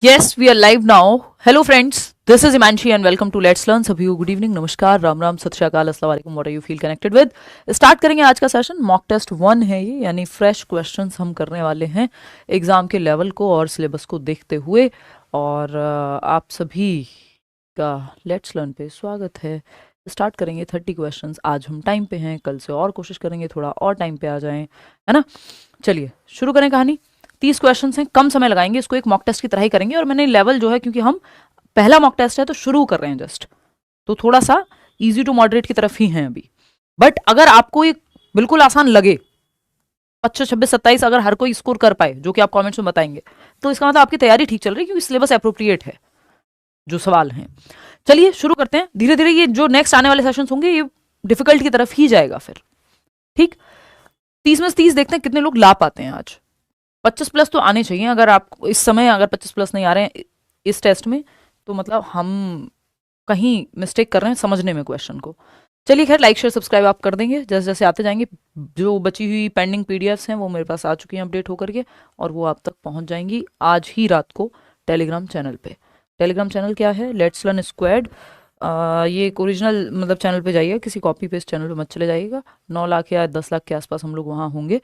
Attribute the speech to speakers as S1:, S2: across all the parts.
S1: Yes, we are live now. Hello friends, this is Imanshi and welcome to Let's Learn. सभी को good evening, नमस्कार, राम राम, सत श्री अकाल, अस्सलाम वालेकुम, what are you feel connected with. Start करेंगे आज का सेशन। मॉक टेस्ट 1 है ये, यानी फ्रेश क्वेश्चंस हम करने वाले हैं एग्जाम के लेवल को और सिलेबस को देखते हुए। और आप सभी का लेट्स लर्न पे स्वागत है। स्टार्ट करेंगे 30 क्वेश्चंस। आज हम टाइम पे हैं, कल से और कोशिश करेंगे थोड़ा और टाइम पे आ जाएं, है ना। चलिए शुरू करें कहानी। 30 क्वेश्चन हैं, कम समय लगाएंगे, इसको एक मॉक टेस्ट की तरह ही करेंगे। और मैंने लेवल जो है, क्योंकि हम पहला मॉक टेस्ट है तो शुरू कर रहे हैं जस्ट, तो थोड़ा सा इजी टू मॉडरेट की तरफ ही हैं अभी। बट अगर आपको ये बिल्कुल आसान लगे, 25, 26, 27 अगर हर कोई स्कोर कर पाए, जो कि आप कमेंट्स में बताएंगे, तो इसका मतलब आपकी तैयारी ठीक चल रही है, क्योंकि सिलेबस अप्रोप्रिएट है जो सवाल हैं। चलिए शुरू करते हैं धीरे धीरे। ये जो नेक्स्ट आने वाले सेशन होंगे ये डिफिकल्ट की तरफ ही जाएगा फिर, ठीक। 30 में से 30 देखते हैं कितने लोग ला पाते हैं आज। 25 प्लस तो आने चाहिए। अगर आप इस समय अगर 25 प्लस नहीं आ रहे हैं इस टेस्ट में, तो मतलब हम कहीं मिस्टेक कर रहे हैं समझने में क्वेश्चन को। चलिए खैर, लाइक शेयर सब्सक्राइब आप कर देंगे जैसे जैसे आते जाएंगे। जो बची हुई पेंडिंग पीडीएफ्स हैं वो मेरे पास आ चुकी हैं अपडेट होकर के, और वो आप तक पहुंच जाएंगी आज ही रात को टेलीग्राम चैनल पे। टेलीग्राम चैनल क्या है? Let's learn squad. ये एक ओरिजिनल मतलब चैनल पे जाइएगा, किसी कॉपी पेस्ट चैनल पे मत चले जाइएगा। 9 लाख या 10 लाख के आसपास हम लोग वहाँ होंगे,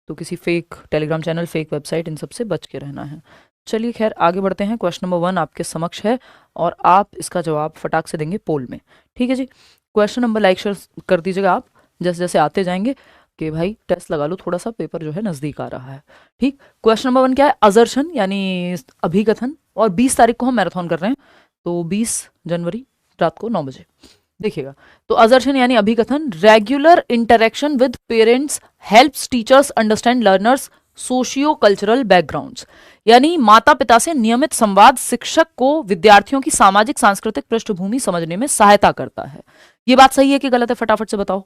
S1: तो किसी fake Telegram channel, fake website, इन सब से बच के रहना है। चलिए खैर आगे बढ़ते हैं। क्वेश्चन नंबर 1 आपके समक्ष है और आप इसका जवाब फटाक से देंगे पोल में, ठीक है जी। क्वेश्चन नंबर लाइक शेयर कर दीजिएगा आप जैसे जैसे आते जाएंगे, कि भाई टेस्ट लगा लो, थोड़ा सा पेपर जो है नज़दीक आ रहा है, ठीक। क्वेश्चन नंबर 1 क्या है? असर्शन यानी अभिकथन। और 20 तारीख को हम मैराथन कर रहे हैं, तो 20 जनवरी रात को 9 बजे देखिएगा। तो असर्शन यानी अभिकथन। Regular interaction with parents helps teachers understand learners socio cultural backgrounds, यानी माता पिता से नियमित संवाद शिक्षक को विद्यार्थियों की सामाजिक सांस्कृतिक पृष्ठभूमि समझने में सहायता करता है। ये बात सही है कि गलत है? फटाफट से बताओ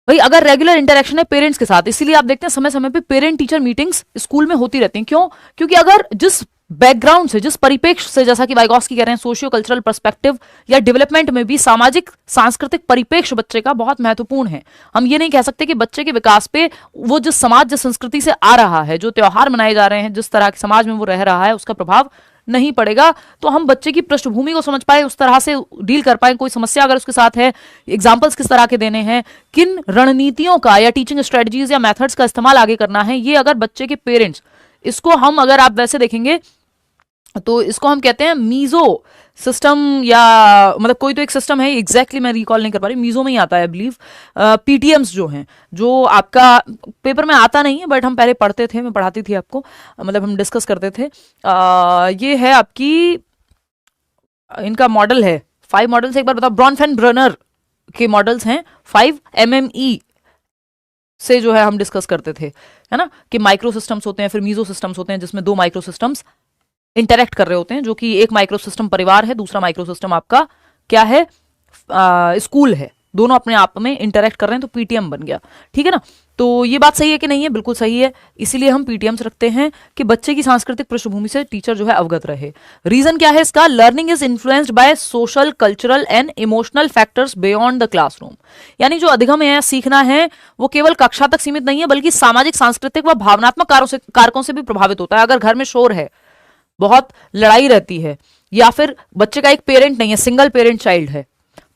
S1: भाई। अगर रेगुलर इंटरेक्शन है पेरेंट्स के साथ, इसीलिए आप देखते हैं समय समय पे पेरेंट टीचर मीटिंग्स स्कूल में होती रहती हैं। क्यों? क्योंकि अगर जिस बैकग्राउंड से, जिस परिप्रेक्ष्य से, जैसा कि वाइगॉस्की कह रहे हैं, सोशियो कल्चरल पर्सपेक्टिव या डेवलपमेंट में भी सामाजिक सांस्कृतिक परिप्रेक्ष्य बच्चे का बहुत महत्वपूर्ण है। हम ये नहीं कह सकते कि बच्चे के विकास पे वो जिस समाज, जिस संस्कृति से आ रहा है, जो त्योहार मनाए जा रहे हैं, जिस तरह के समाज में वो रह रहा है, उसका प्रभाव नहीं पड़ेगा। तो हम बच्चे की पृष्ठभूमि को समझ पाए, उस तरह से डील कर पाए। कोई समस्या अगर उसके साथ है, एग्जाम्पल्स किस तरह के देने हैं, किन रणनीतियों का या टीचिंग स्ट्रेटजीज या मेथड्स का इस्तेमाल आगे करना है, ये अगर बच्चे के पेरेंट्स, इसको हम अगर आप वैसे देखेंगे तो इसको हम कहते हैं मीजो सिस्टम, या मतलब कोई तो एक सिस्टम है, एग्जैक्टली मैं रिकॉल नहीं कर पा रही, मीजो में ही आता है आई बिलीव। पीटीएम्स जो हैं, जो आपका पेपर में आता नहीं है बट हम पहले पढ़ते थे, मैं पढ़ाती थी आपको, मतलब हम डिस्कस करते थे। ये है आपकी, इनका मॉडल है 5 मॉडल्स, एक बार बताओ। ब्रॉनफेन ब्रनर के मॉडल्स हैं 5 MME से जो है हम डिस्कस करते थे, है ना, कि माइक्रो सिस्टम्स होते हैं, फिर मीजो सिस्टम्स होते हैं, जिसमें 2 माइक्रो सिस्टम्स इंटरेक्ट कर रहे होते हैं, जो कि एक माइक्रो सिस्टम परिवार है, दूसरा माइक्रो सिस्टम आपका क्या है? स्कूल है। दोनों अपने आप में इंटरेक्ट कर रहे हैं, तो पीटीएम बन गया, ठीक है ना। तो ये बात सही है कि नहीं है? बिल्कुल सही है। इसीलिए हम पीटीएम्स रखते हैं कि बच्चे की सांस्कृतिक पृष्ठभूमि से टीचर जो है अवगत रहे। रीजन क्या है इसका? Learning is influenced by social, cultural and emotional factors beyond the classroom, यानी जो अधिगम है, सीखना है, वो केवल कक्षा तक सीमित नहीं है, बल्कि सामाजिक, सांस्कृतिक व भावनात्मक कारकों से भी प्रभावित होता है। अगर घर में शोर है, बहुत लड़ाई रहती है, या फिर बच्चे का एक पेरेंट नहीं है, सिंगल पेरेंट चाइल्ड है,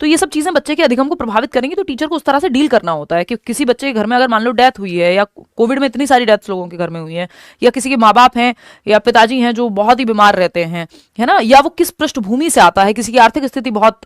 S1: तो ये सब चीजें बच्चे के अधिगम को प्रभावित करेंगी। तो टीचर को उस तरह से डील करना होता है कि किसी बच्चे के घर में अगर मान लो डेथ हुई है, या कोविड में इतनी सारी डेथ्स लोगों के घर में हुई है, या किसी के माँ बाप हैं या पिताजी हैं जो बहुत ही बीमार रहते हैं, है ना, या वो किस पृष्ठभूमि से आता है, किसी की आर्थिक स्थिति बहुत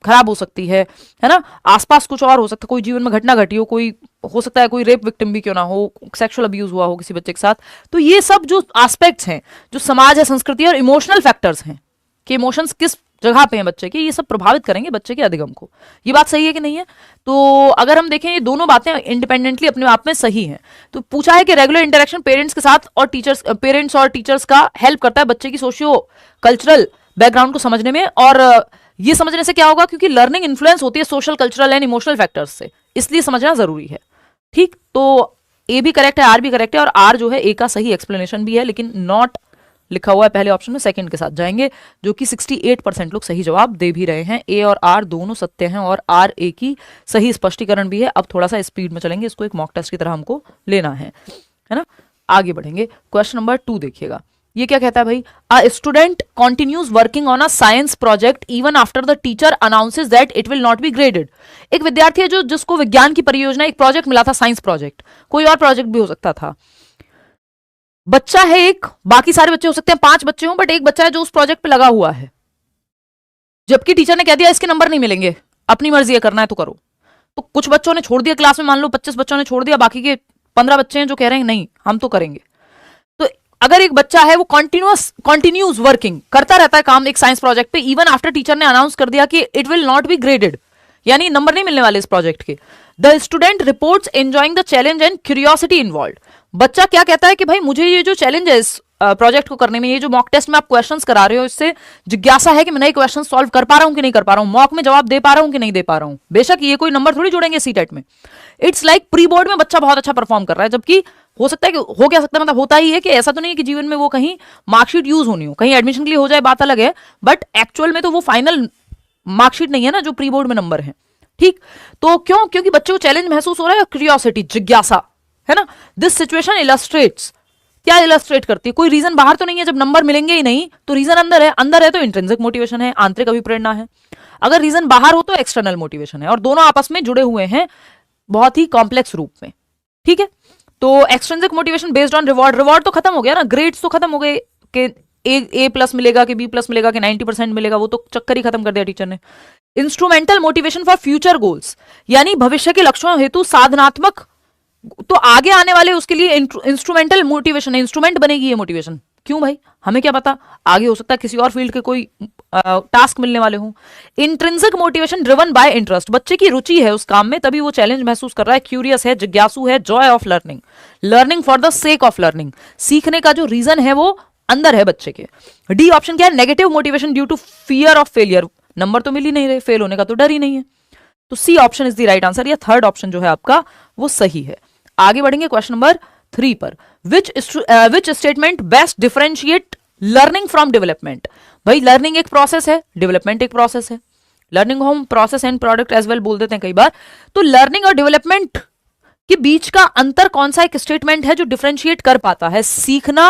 S1: खराब हो सकती है ना, आसपास कुछ और हो सकता है, कोई जीवन में घटना घटी हो, कोई हो सकता है कोई रेप विक्टिम भी क्यों ना हो, सेक्सुअल अब्यूज हुआ हो किसी बच्चे के साथ। तो ये सब जो एस्पेक्ट्स हैं, जो समाज है, संस्कृति और इमोशनल फैक्टर्स हैं, कि इमोशंस किस जगह पे हैं बच्चे के, ये सब प्रभावित करेंगे बच्चे के अधिगम को। ये बात सही है कि नहीं है? तो अगर हम देखें, ये दोनों बातें इंडिपेंडेंटली अपने आप में सही हैं। तो पूछा है कि रेगुलर इंटरेक्शन पेरेंट्स के साथ और टीचर्स, पेरेंट्स और टीचर्स का हेल्प करता है बच्चे की सोशियो कल्चरल बैकग्राउंड को समझने में। और ये समझने से क्या होगा? क्योंकि लर्निंग इन्फ्लुएंस होती है social, cultural and emotional factors से, इसलिए समझना जरूरी है, ठीक। तो ए भी करेक्ट है, आर भी करेक्ट है, और आर जो है ए का सही एक्सप्लेनेशन भी है, लेकिन नॉट लिखा हुआ है पहले ऑप्शन में, सेकंड के साथ जाएंगे, जो कि 68% लोग सही जवाब दे भी रहे हैं। ए और आर दोनों सत्य हैं, और आर ए की सही स्पष्टीकरण भी है। अब थोड़ा सा स्पीड में चलेंगे, इसको एक मॉक टेस्ट की तरह हमको लेना है ना। आगे बढ़ेंगे। क्वेश्चन नंबर 2 देखिएगा। ये क्या कहता है भाई, a student continues working on a science project even after the teacher announces that it will not be graded. एक विद्यार्थी है जो जिसको विज्ञान की परियोजना, एक प्रोजेक्ट मिला था, साइंस प्रोजेक्ट, कोई और प्रोजेक्ट भी हो सकता था। बच्चा है एक, बाकी सारे बच्चे हो सकते हैं, 5 बच्चे हों, बट एक बच्चा है जो उस प्रोजेक्ट पे लगा हुआ है, जबकि टीचर ने कह दिया इसके नंबर नहीं मिलेंगे, अपनी मर्जी है, करना है तो करो। तो कुछ बच्चों ने छोड़ दिया क्लास में, मान लो 25 बच्चों ने छोड़ दिया, बाकी के 15 बच्चे हैं जो कह रहे हैं नहीं हम तो करेंगे। तो अगर एक बच्चा है वो कंटिन्यूज वर्किंग करता रहता है काम एक साइंस प्रोजेक्ट पे, इवन आफ्टर टीचर ने अनाउंस कर दिया कि it will not be graded, यानी नंबर नहीं मिलने वाले इस प्रोजेक्ट के, the student reports enjoying the challenge and curiosity involve. बच्चा क्या कहता है कि भाई मुझे ये जो चैलेंज है इस प्रोजेक्ट को करने में, ये जो मॉक टेस्ट में आप क्वेश्चंस करा रहे हो, इससे जिज्ञासा है कि मैं नए क्वेश्चन सॉल्व कर पा रहा हूं कि नहीं कर पा रहा हूं, मॉक में जवाब दे पा रहा हूं कि नहीं दे पा रहा हूं। बेशक ये कोई नंबर थोड़ी जोड़ेंगे सीटेट में। इट्स लाइक प्री बोर्ड में बच्चा बहुत अच्छा परफॉर्म कर रहा है, जबकि हो सकता है कि हो क्या सकता है, मतलब होता ही है कि ऐसा तो नहीं है कि जीवन में वो कहीं मार्कशीट यूज होनी हो, कहीं एडमिशन के लिए हो जाए बात अलग है, बट एक्चुअल में तो वो फाइनल मार्कशीट नहीं है ना जो प्री बोर्ड में नंबर है। ठीक, तो क्यों, क्योंकि बच्चे को चैलेंज महसूस हो रहा है, क्यूरियोसिटी, जिज्ञासा, है ना। दिस सिचुएशन इलस्ट्रेट्स, क्या इलस्ट्रेट करती है, कोई रीजन बाहर तो नहीं है, जब नंबर मिलेंगे ही नहीं तो रीजन अंदर है, अंदर है तो इंट्रिंसिक मोटिवेशन है, आंतरिक अभिप्रेरणा है, अगर रीजन बाहर हो तो एक्सटर्नल मोटिवेशन है, और दोनों आपस में जुड़े हुए हैं बहुत ही कॉम्प्लेक्स रूप में। ठीक है, तो extrinsic motivation based on reward, reward तो खत्म हो गया ना, ग्रेड्स तो खत्म हो गए कि ए प्लस मिलेगा कि बी प्लस मिलेगा कि 90% मिलेगा, वो तो चक्कर ही खत्म कर दिया टीचर ने। Instrumental motivation for future goals, यानी भविष्य के लक्ष्यों हेतु साधनात्मक, तो आगे आने वाले उसके लिए इंस्ट्रूमेंटल मोटिवेशन है, इंस्ट्रूमेंट बनेगी ये मोटिवेशन। क्यों भाई, हमें क्या पता, आगे हो सकता है किसी और फील्ड के कोई टास्क मिलने वाले हों। Intrinsic motivation driven by interest, बच्चे की रुचि है उस काम में तभी वो चैलेंज महसूस कर रहा है, क्यूरियस है, जिज्ञासु है, Joy of learning, learning for the sake of learning, सीखने का जो रीजन है वो अंदर है बच्चे के। डी ऑप्शन क्या है, negative motivation due to fear of failure, number तो मिल ही नहीं रहे, फेल होने का तो डर ही नहीं है, तो C option is the right answer, या थर्ड ऑप्शन जो है आपका वो सही है। आगे बढ़ेंगे क्वेश्चन नंबर 3 पर, which statement best differentiate learning from development. भाई लर्निंग एक प्रोसेस है, डेवलपमेंट एक प्रोसेस है, लर्निंग हम process and product as well बोल देते हैं कई बार, तो लर्निंग और डेवलपमेंट के बीच का अंतर कौन सा एक स्टेटमेंट है जो डिफरेंशिएट कर पाता है, सीखना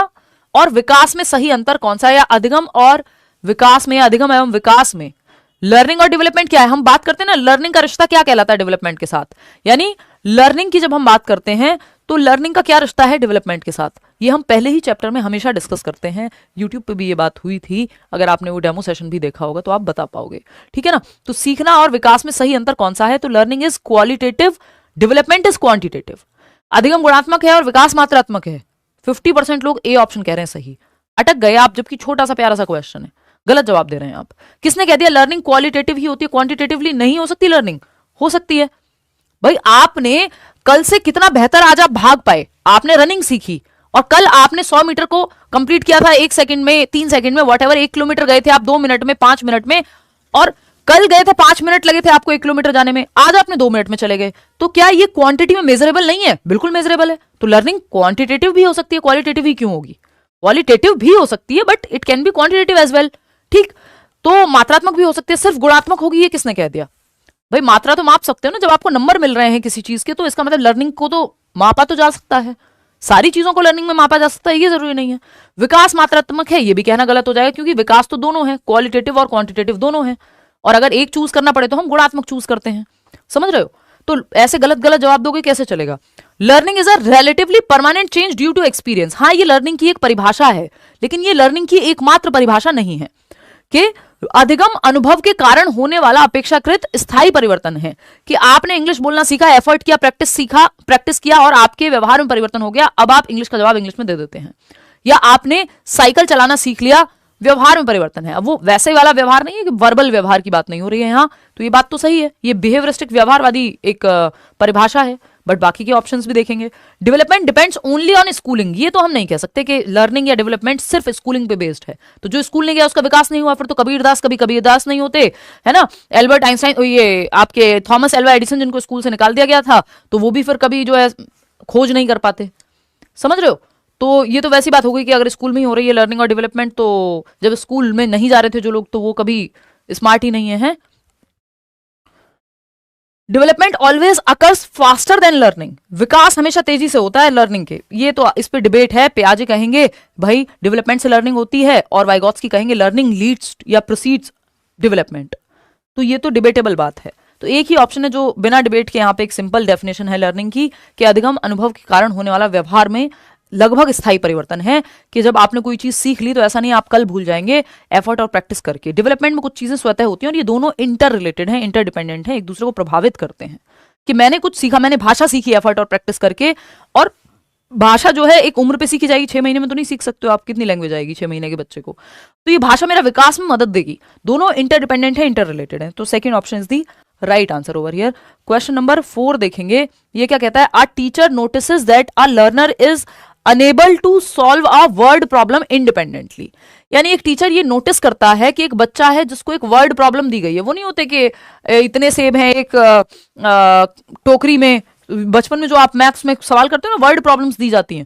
S1: और विकास में सही अंतर कौन सा है, या अधिगम और विकास में, या अधिगम एवं विकास में। लर्निंग और डेवलपमेंट क्या है, हम बात करते हैं ना लर्निंग का रिश्ता क्या कहलाता है डेवलपमेंट के साथ, यानी लर्निंग की जब हम बात करते हैं तो लर्निंग का क्या रिश्ता है डेवलपमेंट के साथ, ये हम पहले ही चैप्टर में हमेशा डिस्कस करते हैं, यूट्यूब पे भी ये बात हुई थी, अगर आपने वो डेमो सेशन भी देखा होगा तो आप बता पाओगे। ठीक है ना, तो सीखना और विकास में सही अंतर कौन सा है, तो learning is qualitative, development is quantitative. अधिगम गुणात्मक है और विकास मात्रात्मक है। 50% लोग ए ऑप्शन कह रहे हैं सही, अटक गए आप, जबकि छोटा सा प्यारा सा क्वेश्चन है, गलत जवाब दे रहे हैं आप। किसने कह दिया लर्निंग क्वालिटेटिव ही होती है, क्वांटिटेटिवली नहीं हो सकती लर्निंग, हो सकती है भाई। आपने कल से कितना बेहतर आज आप भाग पाए, आपने रनिंग सीखी और कल आपने 100 मीटर को कंप्लीट किया था 1 सेकंड में, 3 सेकंड में, वॉट एवर, 1 किलोमीटर गए थे आप 2 मिनट में, 5 मिनट में, और कल गए थे 5 मिनट लगे थे आपको 1 किलोमीटर जाने में, आज आपने 2 मिनट में चले गए, तो क्या ये क्वांटिटी में मेजरेबल नहीं है, बिल्कुल मेजरेबल है। तो लर्निंग क्वांटिटेटिव भी हो सकती है, क्वालिटेटिव ही क्यों होगी, क्वालिटेटिव भी हो सकती है but it can be quantitative as well. ठीक, तो मात्रात्मक भी हो सकती है, सिर्फ गुणात्मक होगी ये किसने कह दिया भाई, मात्रा तो माप सकते हो ना, जब आपको नंबर मिल रहे हैं किसी चीज के तो इसका मतलब लर्निंग को तो मापा तो जा सकता है, सारी चीजों को लर्निंग में मापा जा सकता है, ये जरूरी नहीं है। विकास मात्रात्मक है ये भी कहना गलत हो जाएगा, क्योंकि विकास तो दोनों है, क्वालिटेटिव और क्वांटिटेटिव दोनों है, और अगर एक चूज करना पड़े तो हम गुणात्मक चूज करते हैं, समझ रहे हो। तो ऐसे गलत गलत जवाब दोगे कैसे चलेगा। Learning is a relatively permanent change due to experience, हाँ ये लर्निंग की एक परिभाषा है, लेकिन ये लर्निंग की एकमात्र परिभाषा नहीं है कि अधिगम अनुभव के कारण होने वाला अपेक्षाकृत स्थायी परिवर्तन है, कि आपने इंग्लिश बोलना सीखा, एफर्ट किया, प्रैक्टिस किया और आपके व्यवहार में परिवर्तन हो गया, अब आप इंग्लिश का जवाब इंग्लिश में दे देते हैं। या आपने साइकिल चलाना सीख लिया, व्यवहार में परिवर्तन है, अब वो वैसे वाला व्यवहार नहीं है कि वर्बल व्यवहार की बात नहीं हो रही है यहाँ, तो ये बात तो सही है, ये बिहेवियरिस्टिक व्यवहारवादी एक परिभाषा है, बट बाकी के ऑप्शंस भी देखेंगे। Development depends only on schooling, ये तो हम नहीं कह सकते कि लर्निंग या डेवलपमेंट सिर्फ स्कूलिंग पे बेस्ड है, तो जो स्कूल नहीं गया उसका विकास नहीं हुआ, फिर तो कबीरदास कभी कबीरदास नहीं होते, है ना। एल्बर्ट आइंस्टाइन, ये आपके थॉमस एल्वा एडिसन जिनको स्कूल से निकाल दिया गया था, तो वो भी फिर कभी जो है खोज नहीं कर पाते, समझ रहे हो। तो ये तो वैसी बात हो गई कि अगर स्कूल में ही हो रही है लर्निंग और डेवलपमेंट, तो जब स्कूल में नहीं जा रहे थे जो लोग, तो वो कभी स्मार्ट ही नहीं है। Development always occurs faster than learning, विकास हमेशा तेजी से होता है लर्निंग के, ये तो इस पे डिबेट है। पियाजे कहेंगे भाई डेवलपमेंट से लर्निंग होती है, और वाइगोत्स्की कहेंगे लर्निंग लीड्स या प्रोसीड्स डेवलपमेंट। तो ये तो डिबेटेबल बात है। तो एक ही ऑप्शन है जो बिना डिबेट के यहाँ पे एक सिंपल डेफिनेशन है लर्निंग की कि अधिगम अनुभव के कारण होने वाला व्यवहार में लगभग स्थायी परिवर्तन है, कि जब आपने कोई चीज सीख ली तो ऐसा नहीं आप कल भूल जाएंगे, एफर्ट और प्रैक्टिस करके। डेवलपमेंट में कुछ चीजें स्वतः होती हैं और ये दोनों इंटर रिलेटेड हैं, इंटरडिपेंडेंट हैं, एक दूसरे को प्रभावित करते हैं। कि मैंने कुछ सीखा, मैंने भाषा सीखी एफर्ट और प्रैक्टिस करके, और भाषा जो है एक उम्र पे सीखी जाएगी, 6 महीने में तो नहीं सीख सकते हो आप, कितनी लैंग्वेज आएगी 6 महीने के बच्चे को, तो ये भाषा मेरा विकास में मदद देगी। दोनों इंटरडिपेंडेंट है, इंटर रिलेटेड है। तो second option is the right answer over here. Question number 4 देखेंगे, ये क्या कहता है, a teacher notices that a learner is unable to solve a word problem independently. यानी एक टीचर ये नोटिस करता है कि एक बच्चा है जिसको एक वर्ड प्रॉब्लम दी गई है। वो नहीं होते कि इतने सेब हैं एक टोकरी में, बचपन में जो आप मैथ्स में सवाल करते हो ना, वर्ड प्रॉब्लम्स दी जाती हैं।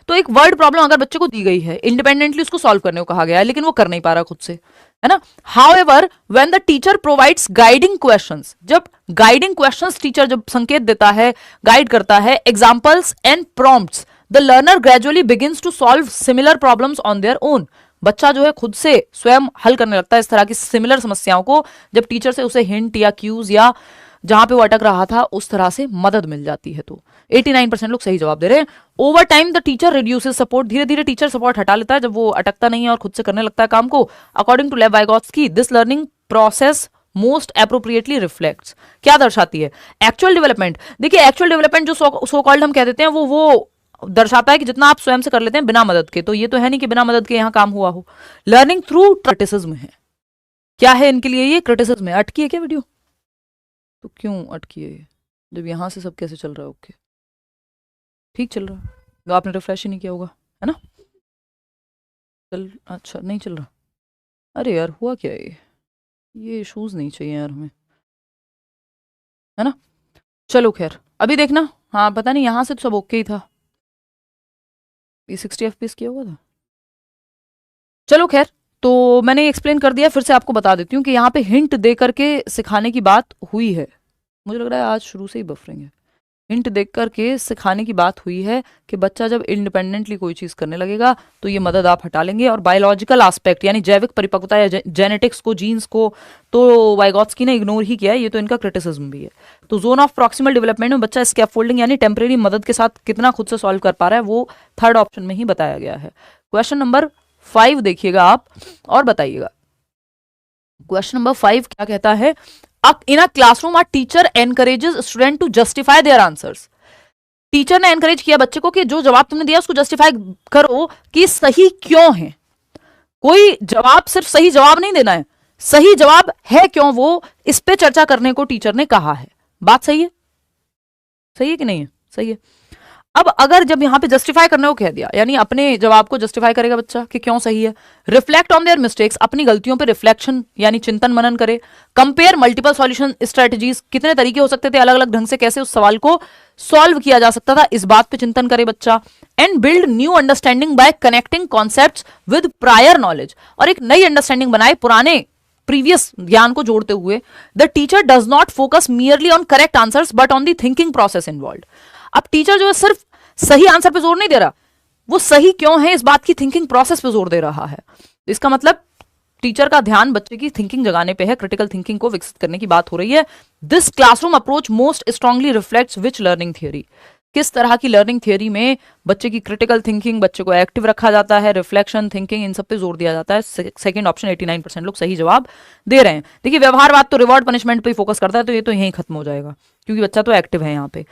S1: तो एक वर्ड प्रॉब्लम अगर बच्चे को दी गई है, इंडिपेंडेंटली उसको सॉल्व करने को कहा गया है, लेकिन वो कर नहीं पा रहा खुद से, है ना। However when the teacher provides guiding questions, जब गाइडिंग क्वेश्चंस टीचर जब संकेत देता है, गाइड करता है, examples and prompts, the learner gradually begins to solve similar problems on their own. बच्चा जो है खुद से स्वयं हल करने लगता है इस तरह की सिमिलर समस्याओं को, जब टीचर से उसे हिंट या क्यूज या जहां पे वो अटक रहा था उस तरह से मदद मिल जाती है। तो 89% लोग सही जवाब दे रहे हैं। Over time the teacher reduces support, धीरे धीरे टीचर सपोर्ट हटा लेता है जब वो अटकता नहीं है और खुद से करने लगता है काम को। According to Lev Vygotsky, this learning process most appropriately reflects, क्या दर्शाती है, एक्चुअल डेवलपमेंट। देखिए एक्चुअल डेवलपमेंट जो सो कॉल्ड हम कह देते हैं, वो दर्शाता है कि जितना आप स्वयं से कर लेते हैं बिना मदद के। तो ये तो है नहीं कि बिना मदद के यहाँ काम हुआ हो। लर्निंग थ्रू क्रिटिसिज्म है, क्या है इनके लिए, ये क्रिटिसिज्म है। अटकी है क्या वीडियो, तो क्यों अटकी है ये, जब यहां से सब कैसे चल रहा है, ओके ठीक चल रहा है, तो आपने रिफ्रेश ही नहीं किया होगा, है ना। चल, अच्छा नहीं चल रहा, अरे यार हुआ क्या ये इश्यूज नहीं चाहिए यार हमें, है ना। चलो खैर अभी देखना, हाँ पता नहीं यहाँ से तो सब ओके ही था, ये 60 FPS किया हुआ था। चलो खैर, तो मैंने एक्सप्लेन कर दिया, फिर से आपको बता देती हूँ कि यहाँ पे हिंट दे करके सिखाने की बात हुई है। मुझे लग रहा है आज शुरू से ही बफरिंग है। हिंट देख करके सिखाने की बात हुई है कि बच्चा जब इंडिपेंडेंटली कोई चीज करने लगेगा तो ये मदद आप हटा लेंगे। और बायोलॉजिकल एस्पेक्ट यानी जैविक परिपक्वता या जेनेटिक्स को, जीन्स को तो वाइगोत्स्की ने इग्नोर ही किया है, ये तो इनका क्रिटिसिज्म भी है। तो जोन ऑफ प्रॉक्सिमल डेवलपमेंट में बच्चा स्कैफोल्डिंग यानी टेम्परेरी मदद के साथ कितना खुद से सॉल्व कर पा रहा है, वो थर्ड ऑप्शन में ही बताया गया है। क्वेश्चन नंबर 5 देखिएगा आप और बताइएगा। क्वेश्चन नंबर 5 क्या कहता है, in a classroom a teacher encourages student to justify their answers। Teacher ने एनकरेज किया बच्चे को कि जो जवाब तुमने दिया उसको जस्टिफाई करो कि सही क्यों है। कोई जवाब सिर्फ सही जवाब नहीं देना है, सही जवाब है क्यों, वो इस पे चर्चा करने को टीचर ने कहा है। बात सही है, सही है कि नहीं है, सही है। अब अगर जब यहां पे जस्टिफाई करने को कह दिया, यानी अपने जवाब को जस्टिफाई करेगा बच्चा कि क्यों सही है। रिफ्लेक्ट ऑन देयर मिस्टेक्स, अपनी गलतियों पे रिफ्लेक्शन यानी चिंतन मनन करे। कंपेयर मल्टीपल सॉल्यूशन स्ट्रेटजीज, कितने तरीके हो सकते थे अलग अलग ढंग से कैसे उस सवाल को सॉल्व किया जा सकता था, इस बात पे चिंतन करे बच्चा। And build new understanding bye connecting concepts with prior knowledge, और एक नई अंडरस्टैंडिंग बनाए पुराने प्रीवियस ज्ञान को जोड़ते हुए। The teacher does not focus merely on correct answers but on the thinking process involve. अब टीचर जो है सिर्फ सही आंसर पे जोर नहीं दे रहा, वो सही क्यों है इस बात की थिंकिंग प्रोसेस पे जोर दे रहा है। इसका मतलब टीचर का ध्यान बच्चे की थिंकिंग जगाने पे है, क्रिटिकल थिंकिंग को विकसित करने की बात हो रही है। This classroom approach most strongly reflects which learning theory, किस तरह की लर्निंग थियरी में बच्चे की क्रिटिकल थिंकिंग, बच्चे को एक्टिव रखा जाता है, रिफ्लेक्शन, थिंकिंग, इन सब पे जोर दिया जाता है। सेकंड ऑप्शन 89% लोग सही जवाब दे रहे हैं। देखिए व्यवहारवाद तो रिवॉर्ड पनिशमेंट पे फोकस करता है, तो ये तो यहीं खत्म हो जाएगा क्योंकि बच्चा तो एक्टिव है यहाँ पे।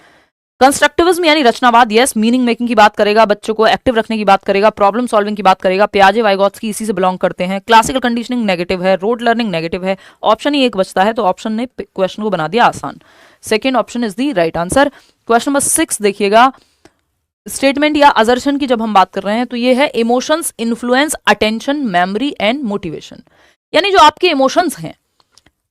S1: कंस्ट्रक्टिविज्म यानी रचनावाद, यस मीनिंग मेकिंग की बात करेगा, बच्चों को एक्टिव रखने की बात करेगा, प्रॉब्लम सॉल्विंग की बात करेगा। पियाजे वाइगोत्स्की इसी से बिलोंग करते हैं। क्लासिकल कंडीशनिंग नेगेटिव है, रोड लर्निंग नेगेटिव है। ऑप्शन ही एक बचता है, तो ऑप्शन ने क्वेश्चन को बना दिया आसान। Second option is the right answer. Question number 6 देखिएगा। स्टेटमेंट या असर्शन की जब हम बात कर रहे हैं तो ये है emotions influence attention, memory and motivation. यानी जो आपके इमोशंस हैं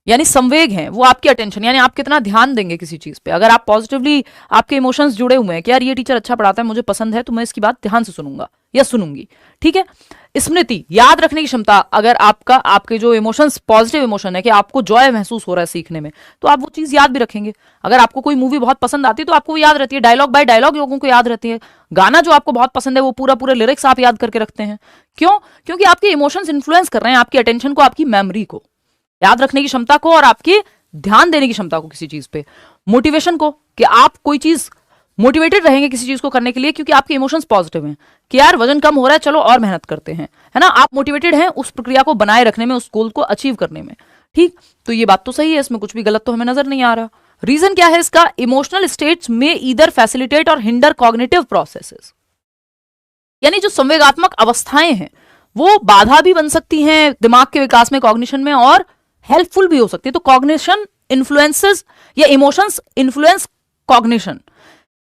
S1: यानी संवेग हैं, वो आपकी अटेंशन, यानी आप कितना ध्यान देंगे किसी चीज पे। अगर आप पॉजिटिवली, आपके इमोशंस जुड़े हुए हैं कि यार ये टीचर अच्छा पढ़ाता है, मुझे पसंद है, तो मैं इसकी बात ध्यान से सुनूंगा या सुनूंगी। ठीक है। स्मृति, याद रखने की क्षमता, अगर आपके जो इमोशंस पॉजिटिव इमोशन है कि आपको जॉय महसूस हो रहा है सीखने में, तो आप वो चीज याद भी रखेंगे। अगर आपको कोई मूवी बहुत पसंद आती है तो आपको याद रहती है, डायलॉग बाय डायलॉग लोगों को याद रहती है। गाना जो आपको बहुत पसंद है वो पूरा पूरे लिरिक्स आप याद करके रखते हैं। क्यों? क्योंकि आपके इमोशंस इन्फ्लुएंस कर रहे हैं आपकी अटेंशन को, आपकी मेमोरी को, याद रखने की क्षमता को, और आपकी ध्यान देने की क्षमता को किसी चीज पे। मोटिवेशन को, कि आप कोई चीज मोटिवेटेड रहेंगे किसी चीज को करने के लिए क्योंकि आपके इमोशंस पॉजिटिव हैं कि यार वजन कम हो रहा है, चलो और मेहनत करते हैं, है ना। आप मोटिवेटेड हैं उस प्रक्रिया को बनाए रखने में, उस गोल को अचीव करने में। ठीक, तो ये बात तो सही है, इसमें कुछ भी गलत तो हमें नजर नहीं आ रहा। रीजन क्या है इसका? इमोशनल स्टेट्स में ईदर फैसिलिटेट और हिंडर कॉग्निटिव प्रोसेसेस, यानी जो संवेगात्मक अवस्थाएं हैं वो बाधा भी बन सकती हैं दिमाग के विकास में, कॉग्निशन में, और हेल्पफुल भी हो सकती है। तो कॉग्निशन इन्फ्लुएंसेस या इमोशंस इन्फ्लुएंस कॉग्निशन।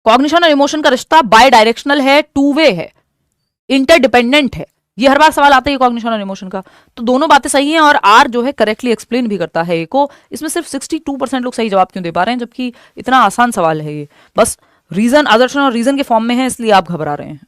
S1: कॉग्निशन और इमोशन का रिश्ता बाय डायरेक्शनल है, टू वे है, इंटरडिपेंडेंट है। ये हर बार सवाल आता है कॉग्निशन और इमोशन का, तो दोनों बातें सही हैं और आर जो है करेक्टली एक्सप्लेन भी करता है ए को। इसमें सिर्फ 62% लोग सही जवाब क्यों दे पा रहे हैं, जबकि इतना आसान सवाल है ये। बस रीजन, आदर्शन और रीजन के फॉर्म में है, इसलिए आप घबरा रहे हैं।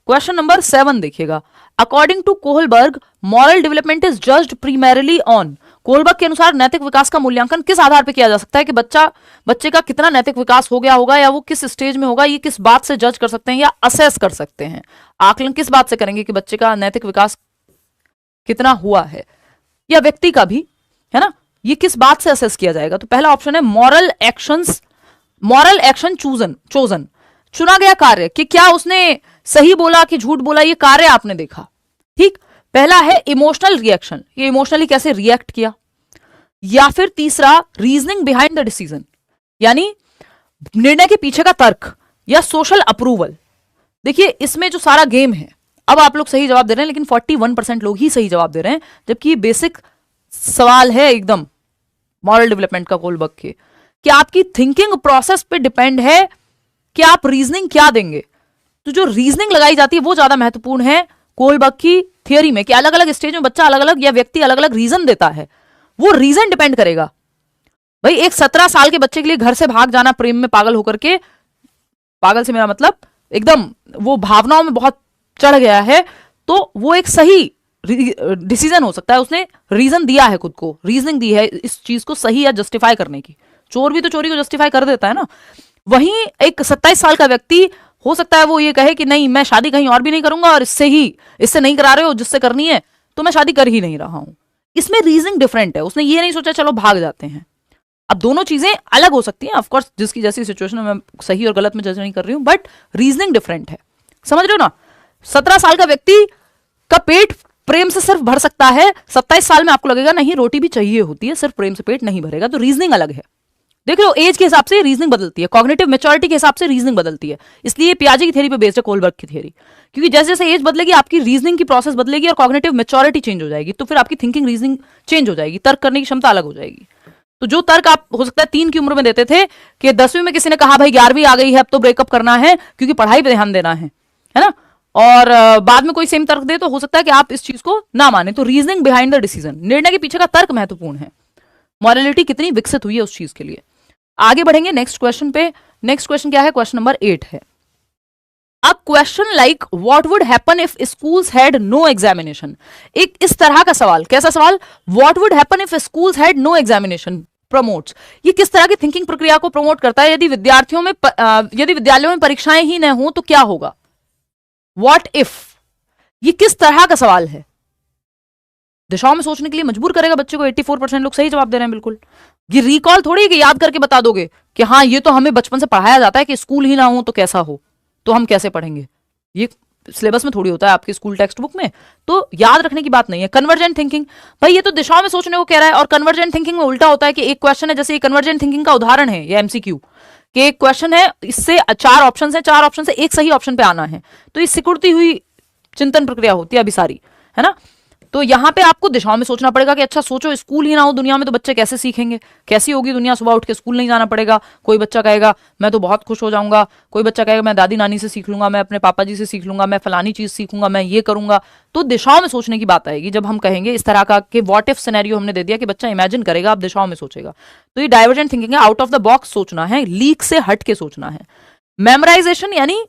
S1: क्वेश्चन नंबर 7 देखिएगा। According to Kohlberg, moral development is judged primarily on. Kohlberg के अनुसार नैतिक विकास का मूल्यांकन किस आधार पर किया जा सकता है कि बच्चे का कितना नैतिक विकास हो गया होगा या वो किस स्टेज में होगा, ये किस बात से जज कर सकते हैं या असेस कर सकते हैं। आकलन किस बात से करेंगे कि बच्चे का नैतिक विकास कितना हुआ है, या व्यक्ति का भी, है ना, ये किस बात से असेस किया जाएगा। तो पहला ऑप्शन है मॉरल एक्शन चोजन, चुना गया कार्य, कि क्या उसने सही बोला कि झूठ बोला, ये कार्य आपने देखा। ठीक। पहला है इमोशनल रिएक्शन, ये इमोशनली कैसे रिएक्ट किया। या फिर तीसरा रीजनिंग बिहाइंड द डिसीजन, यानी निर्णय के पीछे का तर्क, या सोशल अप्रूवल। देखिए इसमें जो सारा गेम है, अब आप लोग सही जवाब दे रहे हैं लेकिन 41% लोग ही सही जवाब दे रहे हैं, जबकि ये बेसिक सवाल है एकदम मॉरल डेवलपमेंट का कोहलबर्ग के, कि आपकी थिंकिंग प्रोसेस पे डिपेंड है कि आप रीजनिंग क्या देंगे। तो जो रीजनिंग लगाई जाती है वो ज्यादा महत्वपूर्ण है कोहलबर्ग की थियरी में, कि अलग अलग स्टेज में बच्चा अलग अलग या व्यक्ति अलग अलग रीजन देता है, वो रीजन डिपेंड करेगा। भाई एक 17 साल के बच्चे के लिए घर से भाग जाना प्रेम में पागल होकर के, पागल से मेरा मतलब एकदम वो भावनाओं में बहुत चढ़ गया है, तो वो एक सही डिसीजन हो सकता है, उसने रीजन दिया है, खुद को रीजनिंग दी है इस चीज को सही या जस्टिफाई करने की। चोर भी तो चोरी को जस्टिफाई कर देता है ना। वहीं एक 27 साल का व्यक्ति हो सकता है वो ये कहे कि नहीं, मैं शादी कहीं और भी नहीं करूंगा, और इससे नहीं करा रहे हो जिससे करनी है, तो मैं शादी कर ही नहीं रहा हूं। इसमें रीजनिंग डिफरेंट है, उसने ये नहीं सोचा चलो भाग जाते हैं। अब दोनों चीजें अलग हो सकती हैं, ऑफ कोर्स जिसकी जैसी सिचुएशन में, मैं सही और गलत में जज नहीं कर रही हूं, बट रीजनिंग डिफरेंट है। समझ रहे हो ना। 17 साल का व्यक्ति का पेट प्रेम से सिर्फ भर सकता है, 27 साल में आपको लगेगा नहीं रोटी भी चाहिए होती है, सिर्फ प्रेम से पेट नहीं भरेगा। तो रीजनिंग अलग है। देख रहे हो, एज के हिसाब से रीजनिंग बदलती है, कॉग्निटिव मैच्योरिटी के हिसाब से रीजनिंग बदलती है। इसलिए पियाजे की थ्योरी पे बेस्ड है कोहलबर्ग की थ्योरी, क्योंकि जैसे जैसे एज बदलेगी आपकी रीजनिंग की प्रोसेस बदलेगी और कॉग्निटिव मैच्योरिटी चेंज हो जाएगी, तो फिर आपकी थिंकिंग रीजनिंग चेंज हो जाएगी, तर्क करने की क्षमता अलग हो जाएगी। तो जो तर्क आप हो सकता है 3 की उम्र में देते थे कि 10वीं में किसी ने कहा भाई 11वीं आ गई है अब तो ब्रेकअप करना है क्योंकि पढ़ाई पे ध्यान देना है ना, और बाद में कोई सेम तर्क दे तो हो सकता है कि आप इस चीज को ना माने। तो रीजनिंग बिहाइंड द डिसीजन, निर्णय के पीछे का तर्क महत्वपूर्ण है, मॉरलिटी कितनी विकसित हुई है उस चीज के लिए। आगे बढ़ेंगे नेक्स्ट क्वेश्चन पे। नेक्स्ट क्वेश्चन क्या है? क्वेश्चन नंबर 8 है। A question like what would happen if schools had no examination. एक इस तरह का सवाल, कैसा सवाल? What would happen if schools had no examination promotes. ये किस तरह की थिंकिंग प्रक्रिया को प्रमोट करता है? यदि विद्यालयों में परीक्षाएं ही न हो तो क्या होगा? व्हाट इफ, ये किस तरह का सवाल है? दिशाओं में सोचने के लिए मजबूर करेगा बच्चे को। 84% लोग सही जवाब दे रहे हैं बिल्कुल। ये रिकॉल थोड़ी है कि याद करके बता दोगे कि हाँ ये तो हमें बचपन से पढ़ाया जाता है कि स्कूल ही ना हो तो कैसा हो, तो हम कैसे पढ़ेंगे। ये सिलेबस में थोड़ी होता है आपके स्कूल टेक्स्ट बुक में, तो याद रखने की बात नहीं है। कन्वर्जेंट थिंकिंग, भाई ये तो दिशाओं में सोचने को कह रहा है, और कन्वर्जेंट थिंकिंग में उल्टा होता है कि एक क्वेश्चन है, जैसे ये कन्वर्जेंट थिंकिंग का उदाहरण है, ये एमसीक्यू कि एक क्वेश्चन है, इससे 4 ऑप्शन है, 4 ऑप्शन से एक सही ऑप्शन पे आना है, तो ये सिकुड़ती हुई चिंतन प्रक्रिया होती है अभी सारी, है ना। तो यहाँ पे आपको दिशाओं में सोचना पड़ेगा कि अच्छा सोचो, स्कूल ही ना हो दुनिया में तो बच्चे कैसे सीखेंगे, कैसी होगी दुनिया, सुबह उठ के स्कूल नहीं जाना पड़ेगा। कोई बच्चा कहेगा मैं तो बहुत खुश हो जाऊंगा, कोई बच्चा कहेगा मैं दादी नानी से सीख लूंगा, मैं अपने पापा जी से सीख लूंगा, मैं फलानी चीज सीखूंगा, मैं ये करूंगा। तो दिशाओं में सोचने की बात आएगी जब हम कहेंगे इस तरह का कि व्हाट इफ सिनेरियो हमने दे दिया कि बच्चा इमेजिन करेगा, आप दिशाओं में सोचेगा। तो ये डाइवर्जेंट थिंकिंग है, आउट ऑफ द बॉक्स सोचना है, लीक से हट के सोचना है। मेमोराइजेशन यानी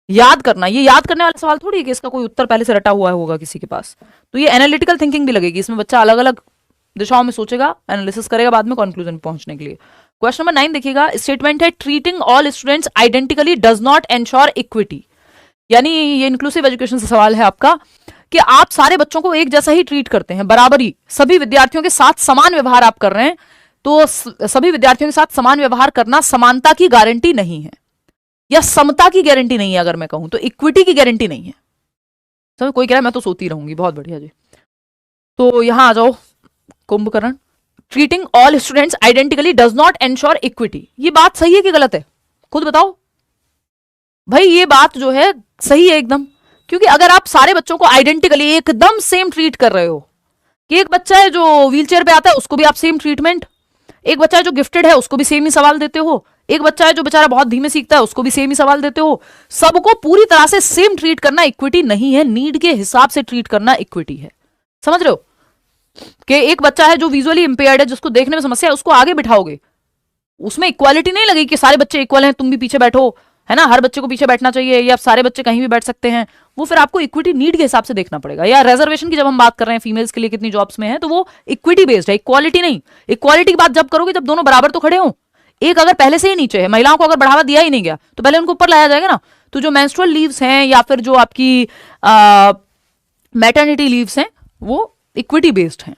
S1: याद करना, ये याद करने वाला सवाल थोड़ी है कि इसका कोई उत्तर पहले से रटा हुआ होगा किसी के पास। तो ये एनालिटिकल थिंकिंग भी लगेगी, इसमें बच्चा अलग अलग दिशाओं में सोचेगा, एनालिसिस करेगा बाद में कंक्लूजन पहुंचने के लिए। क्वेश्चन नंबर 9 देखिएगा, स्टेटमेंट है treating all students identically does not ensure equity. यानी ये इंक्लूसिव एजुकेशन से सवाल है आपका कि आप सारे बच्चों को एक जैसा ही ट्रीट करते हैं, बराबरी, सभी विद्यार्थियों के साथ समान व्यवहार आप कर रहे हैं। तो सभी विद्यार्थियों के साथ समान व्यवहार करना समानता की गारंटी नहीं है, या समता की गारंटी नहीं है, अगर मैं कहूं तो इक्विटी की गारंटी नहीं है। तो कोई कह रहा है मैं तो सोती रहूंगी, बहुत बढ़िया जी। तो यहां आ जाओ, Kumbhakarna, treating all students identically does not ensure equity, ये बात सही है कि गलत है, खुद बताओ भाई। ये बात जो है सही है एकदम, क्योंकि अगर आप सारे बच्चों को आइडेंटिकली एकदम सेम ट्रीट कर रहे हो, कि एक बच्चा है जो व्हील चेयर पे आता है उसको भी आप सेम ट्रीटमेंट, एक बच्चा है जो गिफ्टेड है उसको भी सेम ही सवाल देते हो, एक बच्चा है जो बेचारा बहुत धीमे सीखता है उसको भी सेम ही सवाल देते हो, सबको पूरी तरह से सेम ट्रीट करना इक्विटी नहीं है, नीड के हिसाब से ट्रीट करना इक्विटी है। समझ रहे हो कि एक बच्चा है जो विजुअली इंपेयर्ड है, जिसको देखने में समस्या है, उसको आगे बिठाओगे, उसमें इक्वालिटी नहीं लगेगी कि सारे बच्चे इक्वल हैं तुम भी पीछे बैठो, है ना, हर बच्चे को पीछे बैठना चाहिए या सारे बच्चे कहीं भी बैठ सकते हैं। वो फिर आपको इक्विटी नीड के हिसाब से देखना पड़ेगा। या रिजर्वेशन की जब हम बात कर रहे हैं फीमेल्स के लिए कितनी जॉब्स में है, तो वो इक्विटी बेस्ड है, इक्वालिटी नहीं। इक्वालिटी की बात जब करोगे जब दोनों बराबर तो खड़े हो, एक अगर पहले से ही नीचे है, महिलाओं को अगर बढ़ावा दिया ही नहीं गया तो पहले उनको ऊपर लाया जाएगा ना। तो जो मेंस्ट्रुअल लीव्स हैं या फिर जो आपकी मैटरनिटी लीव्स हैं वो इक्विटी बेस्ड हैं।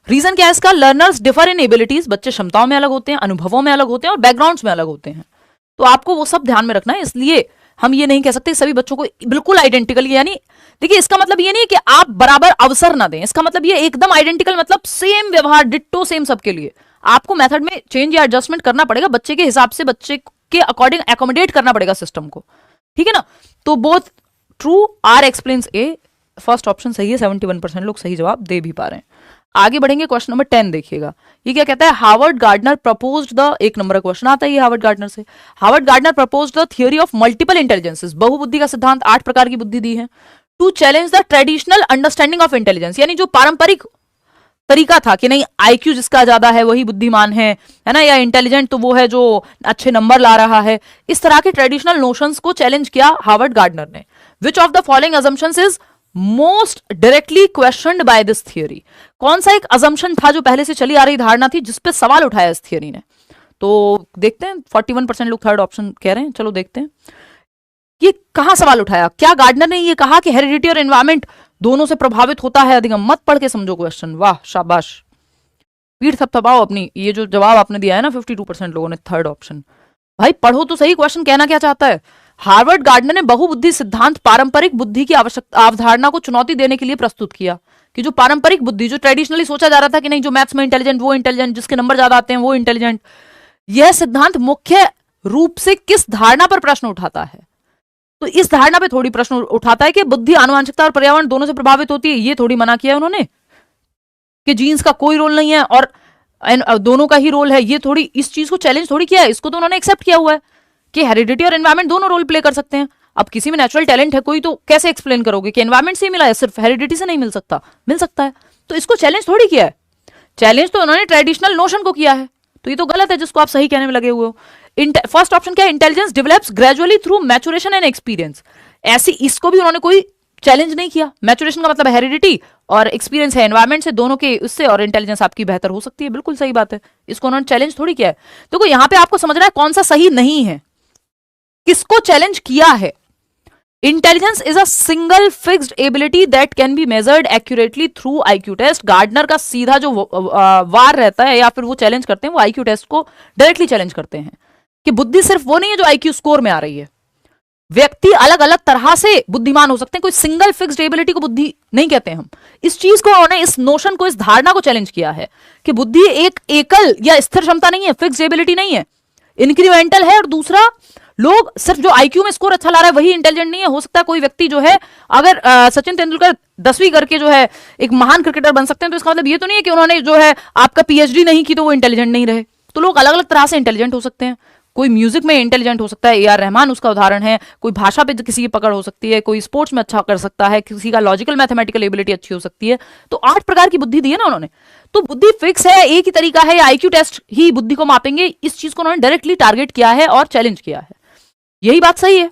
S1: रीजन क्या है इसका, लर्नर्स डिफर इन एबिलिटीज, बच्चे क्षमताओं में अलग होते हैं, अनुभवों में अलग होते हैं और बैकग्राउंड्स में अलग होते हैं। तो आपको वो सब ध्यान में रखना है। इसलिए हम ये नहीं कह सकते सभी बच्चों को बिल्कुल आइडेंटिकल, यानी देखिए इसका मतलब ये नहीं कि आप बराबर अवसर ना दें, इसका मतलब ये एकदम आइडेंटिकल मतलब सेम व्यवहार, डिट्टो सेम सबके लिए। आपको मेथड में चेंज या एडजस्टमेंट करना पड़ेगा, बच्चे के हिसाब से, बच्चे के अकॉर्डिंग एकोमोडेट करना पड़ेगा सिस्टम को, ठीक है ना। तो both true are explains A, first option सही है, 71% लोग सही जवाब दे भी पा रहे हैं। आगे बढ़ेंगे, क्वेश्चन नंबर 10 देखिएगा, ये क्या कहता है, हार्वर्ड गार्डनर प्रपोज्ड द, एक नंबर का क्वेश्चन आता है ये हार्वर्ड गार्डनर से। Howard Gardner proposed the theory of multiple intelligences, बहुबुद्धि का सिद्धांत, 8 प्रकार की बुद्धि दी है, to challenge the traditional understanding of intelligence, यानी जो पारंपरिक तरीका था कि नहीं आईक्यू जिसका ज्यादा है वही बुद्धिमान है ना, या इंटेलिजेंट तो वो है जो अच्छे नंबर ला रहा है, इस तरह के ट्रेडिशनल नोशंस को चैलेंज किया हार्वर्ड गार्डनर ने। Which of the following assumptions is most directly questioned by this theory, कौन सा एक अजम्पशन था जो पहले से चली आ रही धारणा थी जिस पे सवाल उठाया इस थियोरी ने। तो देखते हैं, 41% लोग थर्ड ऑप्शन कह रहे हैं, चलो देखते हैं ये कहां सवाल उठाया। क्या गार्डनर ने ये कहा कि हेरिडिटी और एनवायरमेंट दोनों से प्रभावित होता है अधिगम, मत पढ़ के समझो क्वेश्चन, वाह शाबाश, पीठ थपथपाओ अपनी। ये जो जवाब आपने दिया है ना 52% लोगों ने थर्ड ऑप्शन, भाई पढ़ो तो सही क्वेश्चन कहना क्या चाहता है। हार्वर्ड गार्डनर ने बहुबुद्धि सिद्धांत पारंपरिक बुद्धि की आवश्यकता अवधारणा को चुनौती देने के लिए प्रस्तुत किया कि जो पारंपरिक बुद्धि, जो ट्रेडिशनली सोचा जा रहा था कि नहीं जो मैथ्स में इंटेलिजेंट वो इंटेलिजेंट, जिसके नंबर ज्यादा आते हैं वो इंटेलिजेंट, यह सिद्धांत मुख्य रूप से किस धारणा पर प्रश्न उठाता है। तो इस धारणा पे थोड़ी प्रश्न उठाता है कि बुद्धि आनुवंशिकता और पर्यावरण दोनों से प्रभावित होती है, ये थोड़ी मना किया है उन्होंने कि जीन्स का कोई रोल नहीं है और दोनों का ही रोल है, ये थोड़ी इस चीज को चैलेंज थोड़ी किया है, इसको तो उन्होंने एक्सेप्ट किया हुआ है कि हेरिडिटी और एनवायरमेंट दोनों रोल प्ले कर सकते हैं। अब किसी में नेचुरल टैलेंट है कोई, तो कैसे एक्सप्लेन करोगे कि एनवायरमेंट से ही मिला है, सिर्फ हेरिडिटी से नहीं मिल सकता, मिल सकता है। तो इसको चैलेंज थोड़ी किया है, चैलेंज तो उन्होंने ट्रेडिशनल नोशन को किया है, तो ये तो गलत है जिसको आप सही कहने में लगे हुए हो। फर्स्ट ऑप्शन क्या है, intelligence develops gradually through maturation and experience, ऐसी इसको भी उन्होंने कोई चैलेंज नहीं किया। मैचुरेशन का मतलब हेरिडिटी और एक्सपीरियंस है एनवायरमेंट से, दोनों के उससे, और इंटेलिजेंस आपकी बेहतर हो सकती है, बिल्कुल सही बात है, इसको उन्होंने चैलेंज थोड़ी किया है। तो यहाँ पे आपको समझना है कौन सा सही नहीं है, किसको चैलेंज किया है। Intelligence is a single fixed ability that can be measured accurately through IQ test. Gardner का सीधा जो वार रहता है या फिर वो चैलेंज करते हैं, वो आईक्यू टेस्ट को डायरेक्टली चैलेंज करते हैं कि बुद्धि सिर्फ वो नहीं है जो आईक्यू स्कोर में आ रही है, व्यक्ति अलग अलग तरह से बुद्धिमान हो सकते हैं, कोई सिंगल फिक्स्ड एबिलिटी को बुद्धि नहीं कहते हम। इस चीज को उन्होंने, इस नोशन को, इस धारणा को चैलेंज किया है कि बुद्धि एक एकल या स्थिर क्षमता नहीं है, फिक्स्ड एबिलिटी नहीं है, इंक्रीमेंटल है। और दूसरा, लोग सिर्फ जो आईक्यू में स्कोर अच्छा ला रहा है वही इंटेलिजेंट नहीं है। हो सकता है कोई व्यक्ति जो है, अगर सचिन तेंदुलकर 10वीं करके जो है एक महान क्रिकेटर बन सकते हैं, तो इसका मतलब ये तो नहीं है कि उन्होंने जो है आपका पीएचडी नहीं की तो वो इंटेलिजेंट नहीं रहे। तो लोग अलग अलग तरह से इंटेलिजेंट हो सकते हैं। कोई म्यूजिक में इंटेलिजेंट हो सकता है, ए आर रहमान उसका उदाहरण है। कोई भाषा पे किसी की पकड़ हो सकती है, कोई स्पोर्ट्स में अच्छा कर सकता है, किसी का लॉजिकल मैथमेटिकल एबिलिटी अच्छी हो सकती है। तो 8 प्रकार की बुद्धि दी है ना उन्होंने। तो बुद्धि फिक्स है, एक ही तरीका है, आईक्यू टेस्ट ही बुद्धि को मापेंगे। इस चीज को उन्होंने डायरेक्टली टारगेट किया है और चैलेंज किया है। यही बात सही है।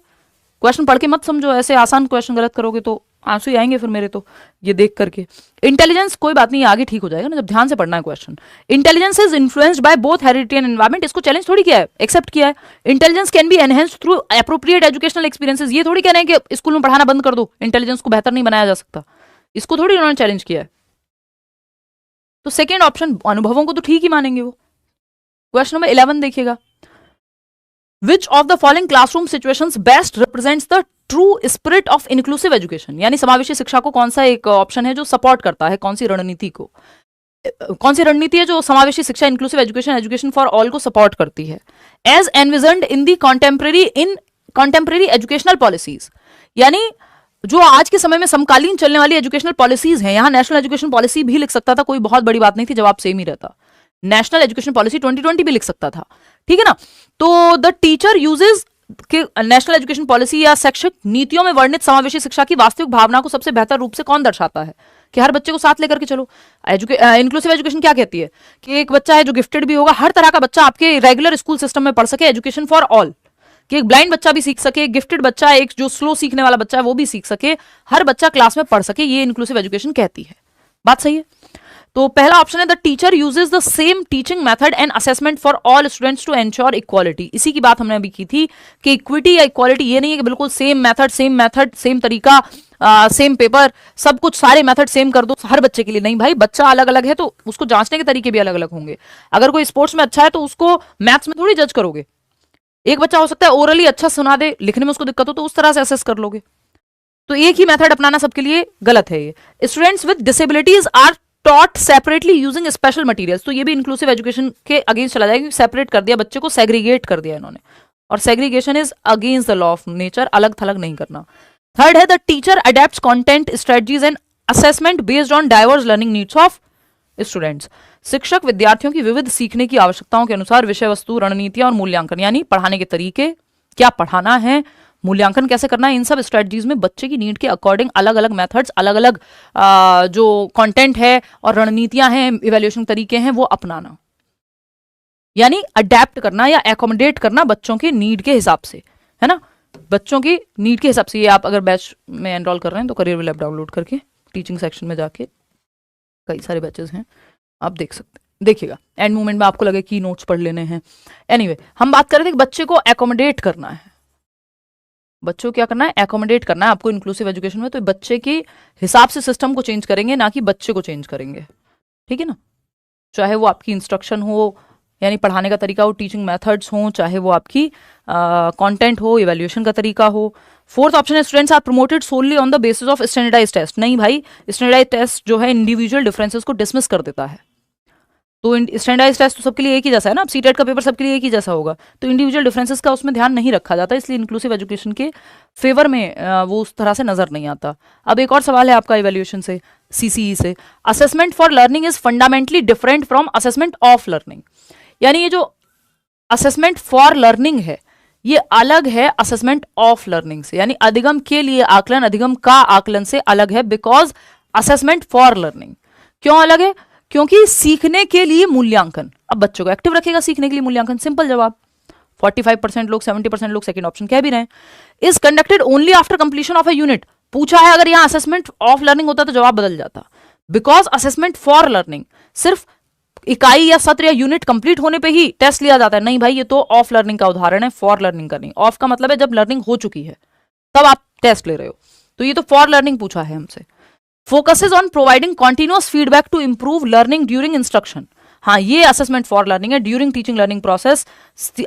S1: क्वेश्चन पढ़ के मत समझो, ऐसे आसान क्वेश्चन गलत करोगे तो आंसू ही आएंगे फिर मेरे तो ये देख करके। इंटेलिजेंस कोई बात नहीं, आगे ठीक हो जाएगा ना, जब ध्यान से पढ़ना है question. Intelligence is influenced by both heredity and environment. इसको चैलेंज थोड़ी किया है, एक्सेप्ट किया है। Intelligence can be enhanced through appropriate educational experiences. ये थोड़ी कह रहे हैं कि स्कूल में पढ़ाना बंद कर दो, इंटेलिजेंस को बेहतर नहीं बनाया जा सकता। इसको थोड़ी उन्होंने चैलेंज किया है। तो सेकेंड ऑप्शन, अनुभवों को तो ठीक ही मानेंगे वो। क्वेश्चन नंबर 11 देखिएगा। Which of the following classroom situations best represents the true spirit of inclusive education? यानी समावेशी शिक्षा को कौन सा एक ऑप्शन है जो सपोर्ट करता है, कौन सी रणनीति को, कौन सी रणनीति है जो समावेशी शिक्षा, inclusive education, education for all को सपोर्ट करती है? एज एनविजन्ड इन दी कॉन्टेम्परेरी एजुकेशनल पॉलिसीज, यानी जो आज के समय में समकालीन चलने वाली एजुकेशनल पॉलिसीज हैं। यहां नेशनल एजुकेशन पॉलिसी भी लिख सकता था, कोई बहुत बड़ी बात नहीं थी, जवाब सेम ही रहता। नेशनल एजुकेशन पॉलिसी 2020 भी लिख सकता था, ठीक है ना। तो द टीचर यूजेस कि नेशनल एजुकेशन पॉलिसी या शैक्षिक नीतियों में वर्णित समावेशी शिक्षा की वास्तविक भावना को सबसे बेहतर रूप से कौन दर्शाता है? कि हर बच्चे को साथ लेकर के चलो। इंक्लूसिव एजुकेशन क्या कहती है कि एक बच्चा है जो गिफ्टेड भी होगा, हर तरह का बच्चा आपके रेगुलर स्कूल सिस्टम में पढ़ सके, एजुकेशन फॉर ऑल। कि एक ब्लाइंड बच्चा भी सीख सके, गिफ्टेड बच्चा, एक जो स्लो सीखने वाला बच्चा है वो भी सीख सके, हर बच्चा क्लास में पढ़ सके, ये इंक्लूसिव एजुकेशन कहती है। बात सही है। तो पहला ऑप्शन है the teacher uses the same teaching method and assessment for all students to ensure equality. इसी की बात हमने अभी की थी कि इक्विटी या इक्वालिटी ये नहीं है कि बिल्कुल सेम मेथड सेम तरीका, सेम पेपर, सब कुछ सारे मेथड सेम कर दो हर बच्चे के लिए। नहीं भाई, बच्चा अलग अलग है तो उसको जांचने के तरीके भी अलग अलग होंगे। अगर कोई स्पोर्ट्स में अच्छा है तो उसको मैथ्स में थोड़ी जज करोगे। एक बच्चा हो सकता है ओरली अच्छा सुना दे, लिखने में उसको दिक्कत हो तो उस तरह से असेस कर लोगे। तो एक ही मेथड अपनाना सबके लिए गलत है। ये students with disabilities are taught separately using special materials. तो ये भी इंक्लूसिव एजुकेशन के अगेंस्ट चला जाएगा, सेपरेट कर दिया बच्चे को, सेग्रीगेट कर दिया इन्होंने। और segregation is against the law of nature, अलग थलग नहीं करना। थर्ड है the teacher adapts content strategies and assessment based on diverse learning needs of students. शिक्षक विद्यार्थियों की विविध सीखने की आवश्यकताओं के अनुसार विषय वस्तु, रणनीतियां और मूल्यांकन, यानी पढ़ाने के तरीके, क्या पढ़ाना है, मूल्यांकन कैसे करना है, इन सब स्ट्रेटजीज में बच्चे की नीड के अकॉर्डिंग अलग अलग मेथड्स, अलग अलग जो कंटेंट है और रणनीतियां हैं, इवैल्यूएशन तरीके हैं, वो अपनाना। यानी अडेप्ट करना या एकोमोडेट करना बच्चों के नीड के हिसाब से, है ना, बच्चों की नीड के हिसाब से। ये आप अगर बैच में एनरोल कर रहे हैं तो करियर विल ऐप डाउनलोड करके टीचिंग सेक्शन में जाके कई सारे बैचेस हैं, आप देख सकते हैं। देखिएगा एंड मोमेंट में आपको लगे की नोट्स पढ़ लेने हैं। एनीवे, हम बात कर रहे थे कि बच्चे को एकोमोडेट करना है। बच्चों को क्या करना है? एकोमोडेट करना है आपको इंक्लूसिव एजुकेशन में। तो बच्चे के हिसाब से सिस्टम को चेंज करेंगे, ना कि बच्चे को चेंज करेंगे, ठीक है ना। चाहे वो आपकी इंस्ट्रक्शन हो, यानी पढ़ाने का तरीका हो, टीचिंग मेथड्स हो, चाहे वो आपकी कंटेंट हो, इवैल्यूएशन का तरीका हो। फोर्थ ऑप्शन है students are promoted solely on the basis of standardised test. नहीं भाई, स्टैंडर्डाइज्ड टेस्ट जो है इंडिविजुअल डिफरेंसेस को डिसमिस कर देता है। तो स्टैंडर्डाइज्ड टेस्ट तो सबके लिए एक ही जैसा है ना, अब सीटेट का पेपर सबके लिए एक ही जैसा होगा, तो इंडिविजुअल डिफरेंसेस का उसमें ध्यान नहीं रखा जाता, इसलिए इंक्लूसिव एजुकेशन के फेवर में वो उस तरह से नजर नहीं आता। अब एक और सवाल है आपका इवैल्यूएशन से, सीसीई से। Assessment for learning is fundamentally different from assessment of learning. यानी ये जो असेसमेंट फॉर लर्निंग है ये अलग है असेसमेंट ऑफ लर्निंग से, यानी अधिगम के लिए आकलन अधिगम का आकलन से अलग है। बिकॉज असेसमेंट फॉर लर्निंग क्यों अलग है? क्योंकि सीखने के लिए मूल्यांकन, अब बच्चों को एक्टिव रखेगा सीखने के लिए मूल्यांकन। सिंपल जवाब। 45% लोग, 70% लोग सेकंड ऑप्शन कह भी रहे हैं। Is conducted only after completion of a unit. पूछा है, अगर यहां असेसमेंट ऑफ लर्निंग होता तो जवाब बदल जाता। बिकॉज असेसमेंट फॉर लर्निंग सिर्फ इकाई या सत्र या यूनिट कंप्लीट होने पे ही टेस्ट लिया जाता है। नहीं भाई, ये तो ऑफ लर्निंग का उदाहरण है, फॉर लर्निंग का नहीं। ऑफ का मतलब है जब लर्निंग हो चुकी है तब आप टेस्ट ले रहे हो, तो ये तो फॉर लर्निंग पूछा है हमसे। Focuses on providing continuous feedback to improve learning during instruction. हाँ, ये असेसमेंट फॉर लर्निंग है। ड्यूरिंग टीचिंग लर्निंग प्रोसेस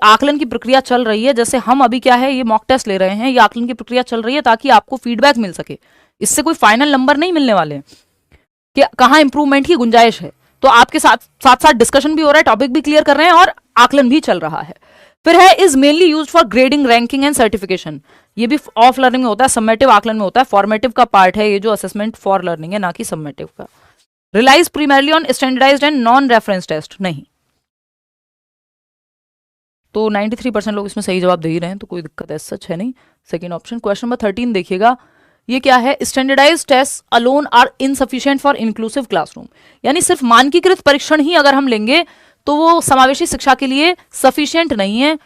S1: आकलन की प्रक्रिया चल रही है, जैसे हम अभी क्या है ये मॉक टेस्ट ले रहे हैं, ये आकलन की प्रक्रिया चल रही है ताकि आपको फीडबैक मिल सके। इससे कोई फाइनल नंबर नहीं मिलने वाले हैं कि कहाँ इंप्रूवमेंट की गुंजाइश है। तो आपके साथ साथ डिस्कशन भी हो रहा है, टॉपिक भी क्लियर कर रहे हैं और आकलन भी चल रहा है। फिर है is mainly use for grading, ranking and certification. ये भी ऑफ लर्निंग में होता है, सबमेटिव आकलन में होता है, फॉर्मेटिव का पार्ट है ये जो असेसमेंट फॉर लर्निंग है, ना कि सबमेटिव का। Relies primarily on standardized and non reference test, नहीं। तो 93% लोग इसमें सही जवाब दे ही रहे हैं, तो कोई दिक्कत ऐसा सच है नहीं। Second option. क्वेश्चन नंबर 13 देखिएगा, ये क्या है, standardized test alone are insufficient for inclusive classroom. यानी सिर्फ मानकीकृत परीक्षण ही अगर हम लेंगे तो वो समावेशी शिक्षा के लिए सफिशिएंट नहीं है,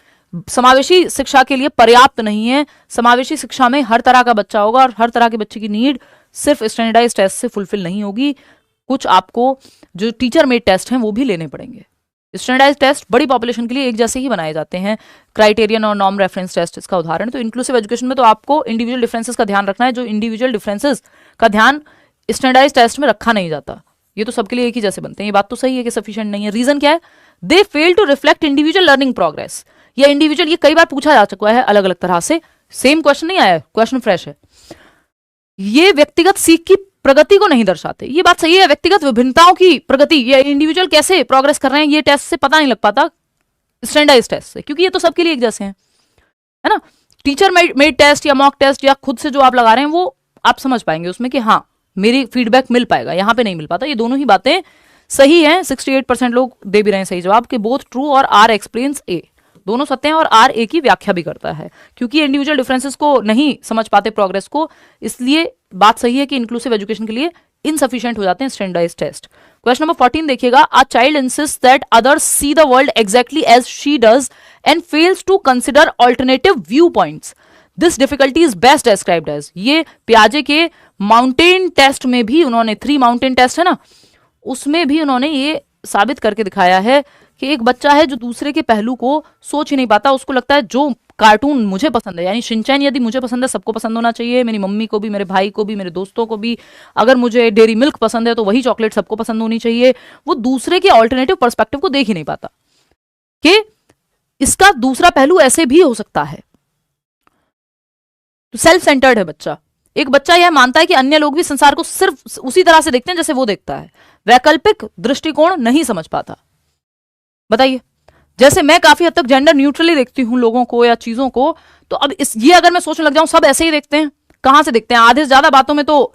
S1: समावेशी शिक्षा के लिए पर्याप्त नहीं है। समावेशी शिक्षा में हर तरह का बच्चा होगा और हर तरह के बच्चे की नीड सिर्फ स्टैंडर्डाइज्ड टेस्ट से फुलफिल नहीं होगी। कुछ आपको जो टीचर मेड टेस्ट हैं वो भी लेने पड़ेंगे। स्टैंडर्डाइज्ड टेस्ट बड़ी पॉपुलेशन के लिए एक जैसे ही बनाए जाते हैं, क्राइटेरियन और नॉर्म रेफरेंस टेस्ट इसका उदाहरण। तो इंक्लूसिव एजुकेशन में तो आपको इंडिविजुअल डिफरेंसेस का ध्यान रखना है, जो इंडिविजुअल डिफरेंसेस का ध्यान स्टैंडर्डाइज्ड टेस्ट में रखा नहीं जाता। ये तो सबके लिए एक ही जैसे बनते हैं, ये बात तो सही है कि सफिशिएंट नहीं है। रीजन क्या है, they fail to reflect individual learning progress. या इंडिविजुअल, ये कई बार पूछा जा चुका है अलग अलग तरह से, सेम क्वेश्चन नहीं आया है, क्वेश्चन फ्रेश है। ये व्यक्तिगत सीख की प्रगति को नहीं दर्शाते, ये बात सही है। व्यक्तिगत विभिन्नताओं की प्रगति या इंडिविजुअल कैसे प्रोग्रेस कर रहे हैं, ये टेस्ट से पता नहीं लग पाता स्टैंडर्डाइज्ड टेस्ट से, क्योंकि ये तो सबके लिए एक जैसे हैं, है ना। टीचर मेड टेस्ट या मॉक टेस्ट या खुद से जो आप लगा रहे हैं वो आप समझ पाएंगे उसमें कि हाँ मेरी फीडबैक मिल पाएगा, यहां पे नहीं मिल पाता। ये दोनों ही बातें सही हैं। 68% लोग दे भी रहे हैं सही जवाब कि बोथ ट्रू और आर एक्सप्लेन्स ए, दोनों सत्य हैं और आर ए की व्याख्या भी करता है। क्योंकि इंडिविजुअल डिफरेंसेस को नहीं समझ पाते प्रोग्रेस को, इसलिए बात सही है कि इंक्लूसिव एजुकेशन के लिए इनसफिशिएंट हो जाते हैं स्टैंडर्डाइज्ड टेस्ट। क्वेश्चन नंबर 14 देखिएगा, a child insist that others see the world exactly as she does and fails to consider alternative view points, this difficulty is best described as. ये पियाजे के mountain test में भी उन्होंने, 3 mountain test है ना, उसमें भी उन्होंने ये साबित करके दिखाया है कि एक बच्चा है जो दूसरे के पहलू को सोच ही नहीं पाता, उसको लगता है जो कार्टून मुझे पसंद है, यानी शिनचैन यदि मुझे पसंद है सबको पसंद होना चाहिए, मेरी मम्मी को भी, मेरे भाई को भी, मेरे दोस्तों को भी। अगर मुझे डेयरी मिल्क पसंद है तो वही चॉकलेट सबको पसंद होनी चाहिए। वो दूसरे के ऑल्टरनेटिव पर्सपेक्टिव को देख ही नहीं पाता कि इसका दूसरा पहलू ऐसे भी हो सकता है। तो सेल्फ सेंटर्ड है बच्चा। एक बच्चा यह मानता है कि अन्य लोग भी संसार को सिर्फ उसी तरह से देखते हैं जैसे वो देखता है, वैकल्पिक दृष्टिकोण नहीं समझ पाता। बताइए, जैसे मैं काफी हद तक जेंडर न्यूट्रली देखती हूं लोगों को या चीजों को, तो अब ये अगर मैं सोचने लग जाऊं सब ऐसे ही देखते हैं, कहां से देखते हैं, आधे से ज्यादा बातों में तो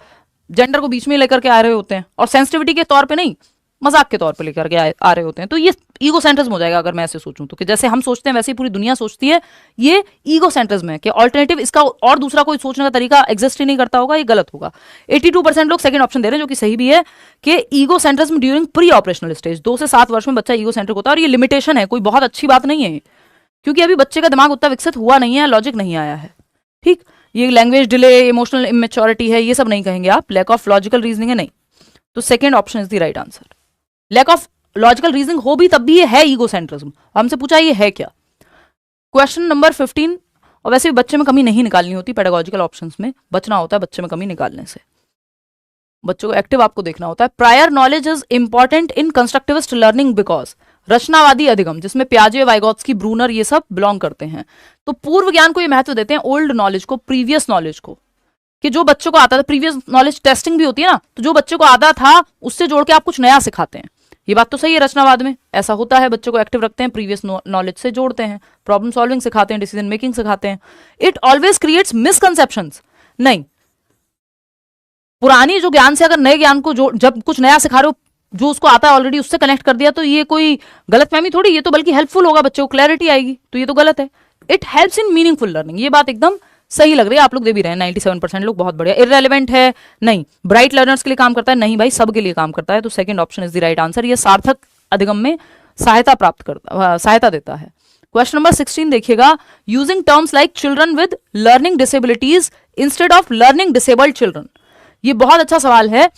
S1: जेंडर को बीच में लेकर के आ रहे होते हैं और सेंसिटिविटी के तौर पे नहीं, मजाक के तौर पे लेकर के आ रहे होते हैं। तो ये ईगो सेंट्रिज्म हो जाएगा अगर मैं ऐसे सोचूं तो, कि जैसे हम सोचते हैं वैसे ही पूरी दुनिया सोचती है। ये ईगो सेंट्रिज्म है कि ऑल्टरनेटिव इसका और दूसरा कोई सोचने का तरीका एग्जिस्ट ही नहीं करता होगा, ये गलत होगा। 82% लोग सेकंड ऑप्शन दे रहे हैं, जो कि सही भी है, कि ego centrism during pre operational stage, 2 से 7 वर्ष में बच्चा ईगो सेंट्रिक होता है। और ये लिमिटेशन है, कोई बहुत अच्छी बात नहीं है, क्योंकि अभी बच्चे का दिमाग उतना विकसित हुआ नहीं है, लॉजिक नहीं आया है। ठीक, ये लैंग्वेज डिले, इमोशनल इमेच्योरिटी है, ये सब नहीं कहेंगे आप, लैक ऑफ लॉजिकल रीजनिंग है, नहीं। तो second option is the right answer. Lack of logical reasoning हो भी तब भी ये है ईगो सेंट्रिज्म। हमसे पूछा ये है क्या। क्वेश्चन नंबर 15, और वैसे भी बच्चे में कमी नहीं निकालनी होती, पेडागोजिकल ऑप्शंस में बचना होता है बच्चे में कमी निकालने से, बच्चों को एक्टिव आपको देखना होता है। Prior knowledge is important in constructivist learning because, रचनावादी अधिगम जिसमें प्याजे, वाइगोत्स्की, ब्रूनर ये सब बिलोंग करते हैं, तो पूर्व ज्ञान को ये महत्व देते हैं, ओल्ड नॉलेज को, प्रीवियस नॉलेज को, कि जो बच्चों को आता था, प्रीवियस नॉलेज टेस्टिंग भी होती है ना, तो जो बच्चों को आता था उससे जोड़ के आप कुछ नया सिखाते हैं। ये बात तो सही है, रचनावाद में ऐसा होता है, बच्चों को एक्टिव रखते हैं, प्रीवियस नॉलेज से जोड़ते हैं, प्रॉब्लम सॉल्विंग सिखाते हैं, डिसीजन मेकिंग सिखाते हैं। इट ऑलवेज क्रिएट्स मिसकंसेप्शंस, नहीं, पुरानी जो ज्ञान से अगर नए ज्ञान को जब कुछ नया सिखा रहे हो, जो उसको आता है ऑलरेडी उससे कनेक्ट कर दिया, तो ये कोई गलतफहमी थोड़ी, ये तो बल्कि हेल्पफुल होगा, बच्चों को क्लैरिटी आएगी, तो ये तो गलत है। It helps in meaningful learning, ये बात एकदम सही लग रही है, आप लोग दे भी रहे हैं 97% लोग, बहुत बढ़िया। इररेलेवेंट है, नहीं। ब्राइट लर्नर्स के लिए काम करता है, नहीं भाई, सबके लिए काम करता है। तो second option is the right answer. ये सार्थक अधिगम में सहायता देता है। क्वेश्चन नंबर 16 देखिएगा, using terms like children with learning disabilities instead of learning disabled children. ये बहुत अच्छा सवाल है।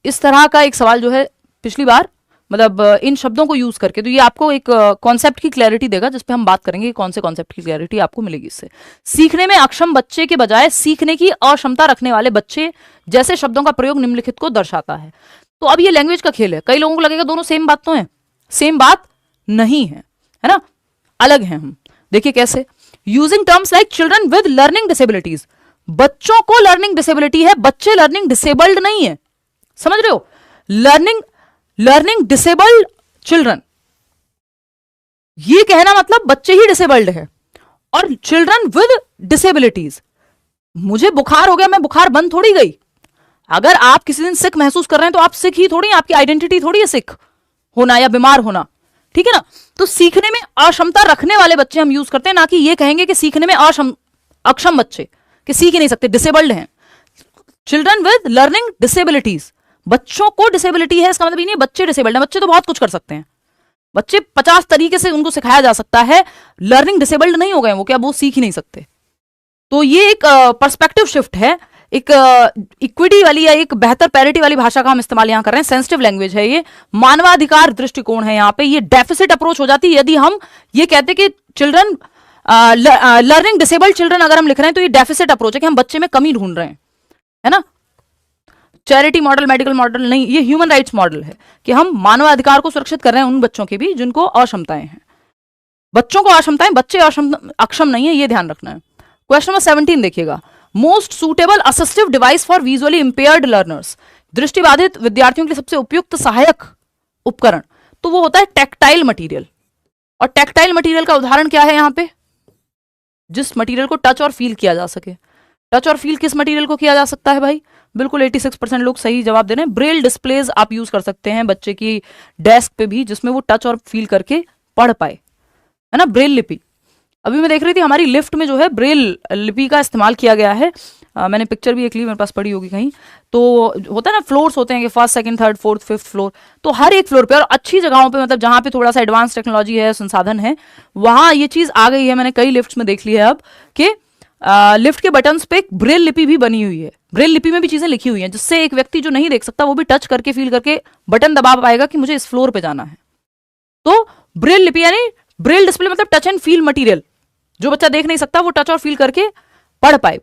S1: इस तरह का एक सवाल जो है पिछली बार, मतलब इन शब्दों को यूज करके, तो ये आपको एक कॉन्सेप्ट की क्लैरिटी देगा, जिस पे हम बात करेंगे कौन से कॉन्सेप्ट की क्लैरिटी आपको मिलेगी इससे। सीखने में अक्षम बच्चे के बजाय सीखने की अक्षमता रखने वाले बच्चे जैसे शब्दों का प्रयोग निम्नलिखित को दर्शाता है। तो अब ये लैंग्वेज का खेल है, कई लोगों को लगेगा दोनों सेम बात तो है, सेम बात नहीं है, है ना, अलग है हम। देखिए कैसे, using terms like children with learning disabilities, बच्चों को लर्निंग डिसेबिलिटी है, बच्चे लर्निंग डिसेबल्ड नहीं है, समझ रहे हो, लर्निंग डिसेबल्ड चिल्ड्रन, ये कहना मतलब बच्चे ही डिसेबल्ड है। और चिल्ड्रन विद डिसेबिलिटीज, मुझे बुखार हो गया, मैं बुखार बंद थोड़ी गई। अगर आप किसी दिन सिक महसूस कर रहे हैं तो आप सिक ही थोड़ी, आपकी आइडेंटिटी थोड़ी है सिक होना या बीमार होना, ठीक है ना। तो सीखने में अक्षमता रखने वाले बच्चे हम यूज करते हैं, ना कि ये कहेंगे कि सीखने में अक्षम बच्चे कि सीख ही नहीं सकते, डिसेबल्ड हैं। चिल्ड्रन विद लर्निंग डिसेबिलिटीज, बच्चों को डिसेबिलिटी है इसका मतलब ये नहीं बच्चे डिसेबल्ड हैं। बच्चे तो बहुत कुछ कर सकते हैं, बच्चे 50 तरीके से उनको सिखाया जा सकता है। लर्निंग डिसेबल्ड नहीं हो गए वो, क्या वो सीख ही नहीं सकते। तो ये एक पर्सपेक्टिव शिफ्ट है, एक इक्विटी वाली या एक बेहतर पैरिटी वाली भाषा का हम इस्तेमाल यहां कर रहे हैं। सेंसिटिव लैंग्वेज है ये, मानवाधिकार दृष्टिकोण है यहाँ पे। ये डेफिसिट अप्रोच हो जाती है यदि हम ये कहते कि चिल्ड्रन लर्निंग डिसेबल्ड चिल्ड्रन अगर हम लिख रहे हैं तो ये डेफिसिट अप्रोच है कि हम बच्चे में कमी ढूंढ रहे हैं, है ना। चैरिटी मॉडल, मेडिकल मॉडल नहीं, ये ह्यूमन राइट्स मॉडल है कि हम मानवाधिकार को सुरक्षित कर रहे हैं उन बच्चों के भी जिनको अक्षमताएं हैं। बच्चों को अक्षमताएं, बच्चे अक्षम नहीं है, ये ध्यान रखना है। क्वेश्चन नंबर 17 देखिएगा, most suitable assistive device for visually impaired learners, दृष्टिबाधित विद्यार्थियों के लिए सबसे उपयुक्त सहायक उपकरण, तो वो होता है टैक्टाइल मटेरियल। और टैक्टाइल मटेरियल का उदाहरण क्या है यहाँ पे, जिस मटेरियल को टच और फील किया जा सके। टच और फील किस मटेरियल को किया जा सकता है भाई, बिल्कुल 86% लोग सही जवाब दे रहे हैं। ब्रेल डिस्प्लेज आप यूज कर सकते हैं बच्चे की डेस्क पे भी, जिसमें वो टच और फील करके पढ़ पाए, है ना। ब्रेल लिपि, अभी मैं देख रही थी हमारी लिफ्ट में जो है ब्रेल लिपि का इस्तेमाल किया गया है। मैंने पिक्चर भी एक ली, मेरे पास पड़ी होगी कहीं। तो होता है ना, फ्लोर्स होते हैं कि first, second, third, fourth, fifth floor, तो हर एक फ्लोर पे और अच्छी जगहों पे, मतलब जहां पे थोड़ा सा एडवांस टेक्नोलॉजी है, संसाधन है, वहां ये चीज आ गई है। मैंने कई लिफ्ट्स में देख ली है अब कि लिफ्ट के बटन्स पे एक ब्रेल लिपि भी बनी हुई है। ब्रेल लिपि में भी चीजें लिखी हुई हैं, जिससे एक व्यक्ति जो नहीं देख सकता वो भी टच करके फील करके बटन दबा पाएगा कि मुझे इस फ्लोर पे जाना है। तो ब्रेल लिपि यानी ब्रेल डिस्प्ले मतलब टच एंड फील मटेरियल, जो बच्चा देख नहीं सकता वो टच और फील करके पढ़ पाए।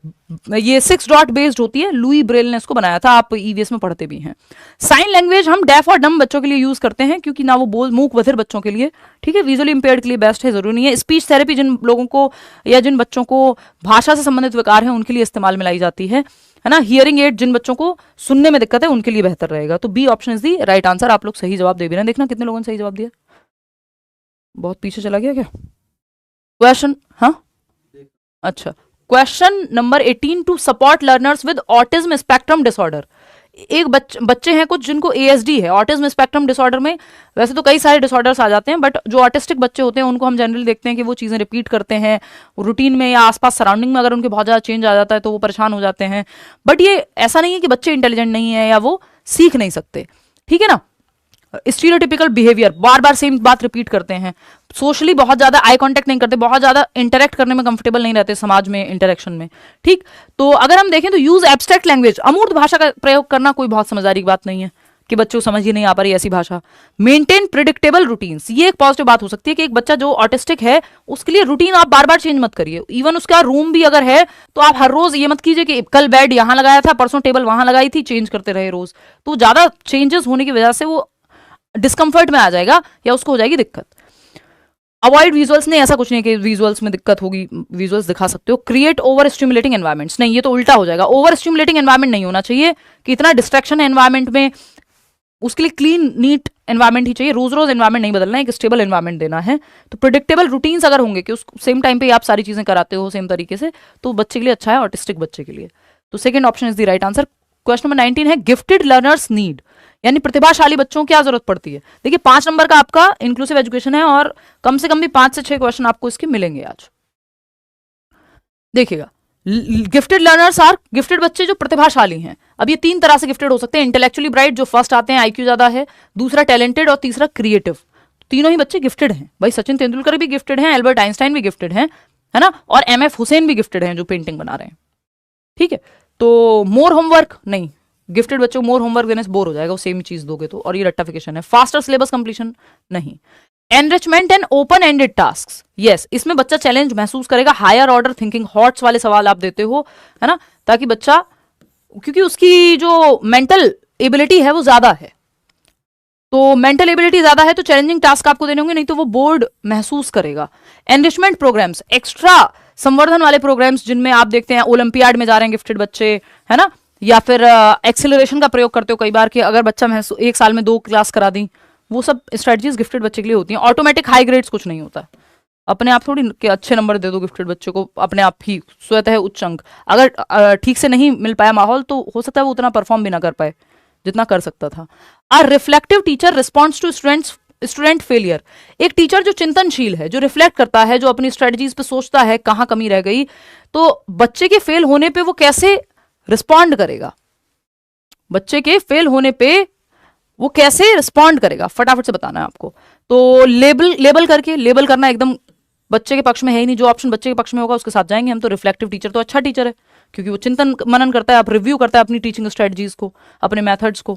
S1: ये 6 डॉट बेस्ड होती है, लुई ब्रेल ने इसको बनाया था, आप ईवीएस में पढ़ते भी हैं। साइन लैंग्वेज हम डेफ और डम बच्चों के लिए यूज करते हैं, क्योंकि ना वो बोल, मूक बधिर बच्चों के लिए, ठीक है, विजुअली इंपेयर्ड के लिए बेस्ट है, जरूरी नहीं है। स्पीच थेरेपी जिन लोगों को या जिन बच्चों को भाषा से संबंधित विकार है उनके लिए इस्तेमाल में लाई जाती है ना। हियरिंग एड जिन बच्चों को सुनने में दिक्कत है उनके लिए बेहतर रहेगा। तो B option is the right answer. आप लोग सही जवाब दे भी रहे हैं, देखना कितने लोगों ने सही जवाब दिया। बहुत पीछे चला गया क्या क्वेश्चन, हाँ अच्छा। Question number 18, to support learners with autism spectrum disorder. एक बच्चे हैं कुछ जिनको एएसडी है, ऑटिज्म स्पेक्ट्रम डिसऑर्डर में वैसे तो कई सारे डिसऑर्डर्स आ जाते हैं, बट जो ऑटिस्टिक बच्चे होते हैं उनको हम जनरली देखते हैं कि वो चीज़ें रिपीट करते हैं रूटीन में या आसपास सराउंडिंग में। अगर उनके बहुत ज़्यादा चेंज आ जाता है तो वो परेशान हो जाते हैं। बट ये ऐसा नहीं है कि बच्चे इंटेलिजेंट नहीं है या वो सीख नहीं सकते, ठीक है ना। स्टीरियोटिपिकल बिहेवियर, बार बार सेम बात रिपीट करते हैं, सोशली बहुत ज्यादा आई कांटेक्ट नहीं करते, बहुत ज्यादा इंटरेक्ट करने में कंफर्टेबल नहीं रहते समाज में, इंटरेक्शन में, ठीक। तो अगर हम देखें तो यूज एब्स्ट्रैक्ट लैंग्वेज, अमूर्त भाषा का प्रयोग करना कोई बहुत समझदारी की बात नहीं है कि बच्चों को समझ ही नहीं आ पा रही ऐसी भाषा। मेंटेन प्रिडिक्टेबल रूटीन्स, ये एक पॉजिटिव बात हो सकती है कि एक बच्चा जो ऑटिस्टिक है उसके लिए रूटीन आप बार बार चेंज मत करिए। इवन उसका रूम भी अगर है तो आप हर रोज ये मत कीजिए कि कल बेड यहां लगाया था, परसों टेबल वहां लगाई थी, चेंज करते रहे रोज। तो ज्यादा चेंजेस होने की वजह से वो डिस्कंफर्ट में आ जाएगा या उसको हो जाएगी दिक्कत। अवॉइड विजुअल्स, नहीं ऐसा कुछ नहीं कि विजुअल्स में दिक्कत होगी, विजुअल्स दिखा सकते हो। क्रिएट ओवर स्टिमुलेटिंग एनवायरमेंट्स, नहीं ये तो उल्टा हो जाएगा। ओवर स्टिमुलेटिंग एनवायरमेंट नहीं होना चाहिए कि इतना डिस्ट्रैक्शन है एनवायरमेंट में, उसके लिए क्लीन नीट एनवायरमेंट ही चाहिए। रोज रोज एनवायरमेंट नहीं बदलना है, एक स्टेबल एनवायरमेंट देना है। तो प्रिडिक्टेबल रूटीन्स अगर होंगे कि उस सेम टाइम पे आप सारी चीजें कराते हो सेम तरीके से, तो बच्चे के लिए अच्छा है, ऑटिस्टिक बच्चे के लिए। तो second option is the right answer. Question number 19 है, गिफ्टेड लर्नर्स नीड, यानी प्रतिभाशाली बच्चों को क्या जरूरत पड़ती है। देखिए 5 नंबर का आपका इंक्लूसिव एजुकेशन है और कम से कम भी 5 से 6 क्वेश्चन आपको इसके मिलेंगे आज। देखिएगा, गिफ्टेड लर्नर्स आर गिफ्टेड बच्चे जो प्रतिभाशाली हैं। अब ये 3 तरह से गिफ्टेड हो सकते हैं। इंटेलेक्चुअली ब्राइट जो फर्स्ट आते हैं, आईक्यू ज्यादा है, दूसरा टैलेंटेड और तीसरा क्रिएटिव। तीनों ही बच्चे गिफ्टेड हैं भाई। सचिन तेंदुलकर भी गिफ्टेड हैं, एल्बर्ट आइंस्टाइन भी गिफ्टेड हैं, है ना, और एमएफ हुसैन भी गिफ्टेड हैं जो पेंटिंग बना रहे हैं, ठीक है। तो मोर होमवर्क नहीं, गिफ्टेड बच्चों को मोर होमवर्क देने से बोर हो जाएगा, वो सेम चीज दोगे तो, और ये रट्टाफिकेशन है। फास्टर सिलेबस कंप्लीशन नहीं। Enrichment and open ended task, yes, इसमें बच्चा चैलेंज महसूस करेगा। हायर ऑर्डर थिंकिंग, हॉट्स वाले सवाल आप देते हो, है ना, ताकि बच्चा, क्योंकि उसकी जो मेंटल एबिलिटी है वो ज्यादा है, तो मेंटल एबिलिटी ज्यादा है तो चैलेंजिंग टास्क आपको देने होंगे, नहीं तो वो बोर्ड महसूस करेगा। एनरिचमेंट प्रोग्राम्स, एक्स्ट्रा संवर्धन वाले प्रोग्राम्स जिनमें आप देखते हैं ओलंपियाड में जा रहे हैं गिफ्टेड बच्चे, है ना, या फिर एक्सेलरेशन का प्रयोग करते हो कई बार कि अगर बच्चा 1 साल में 2 क्लास करा दी वो सब स्ट्रेटजीज गिफ्टेड बच्चे के लिए होती हैं। ऑटोमेटिक हाई ग्रेड्स कुछ नहीं होता है, अपने आप थोड़ी कि अच्छे नंबर दे दो गिफ्टेड बच्चे को अपने आप ही स्वतः उच्च अंक। अगर ठीक से नहीं मिल पाया माहौल तो हो सकता है वो उतना परफॉर्म भी ना कर पाए जितना कर सकता था। A reflective teacher responds to student failure. एक टीचर जो चिंतनशील है, जो रिफ्लेक्ट करता है, जो अपनी स्ट्रेटजीज पे सोचता है कहाँ कमी रह गई, तो बच्चे के फेल होने पे वो कैसे रिस्पॉन्ड करेगा, बच्चे के फेल होने पे वो कैसे रिस्पॉन्ड करेगा, फटाफट से बताना है आपको। तो लेबल करके, लेबल करना एकदम बच्चे के पक्ष में है ही नहीं। जो ऑप्शन बच्चे के पक्ष में होगा उसके साथ जाएंगे हम। तो रिफ्लेक्टिव टीचर तो अच्छा टीचर है क्योंकि वो चिंतन मनन करता है, आप रिव्यू करता है अपनी टीचिंग स्ट्रेटजीज को, अपने मेथड्स को,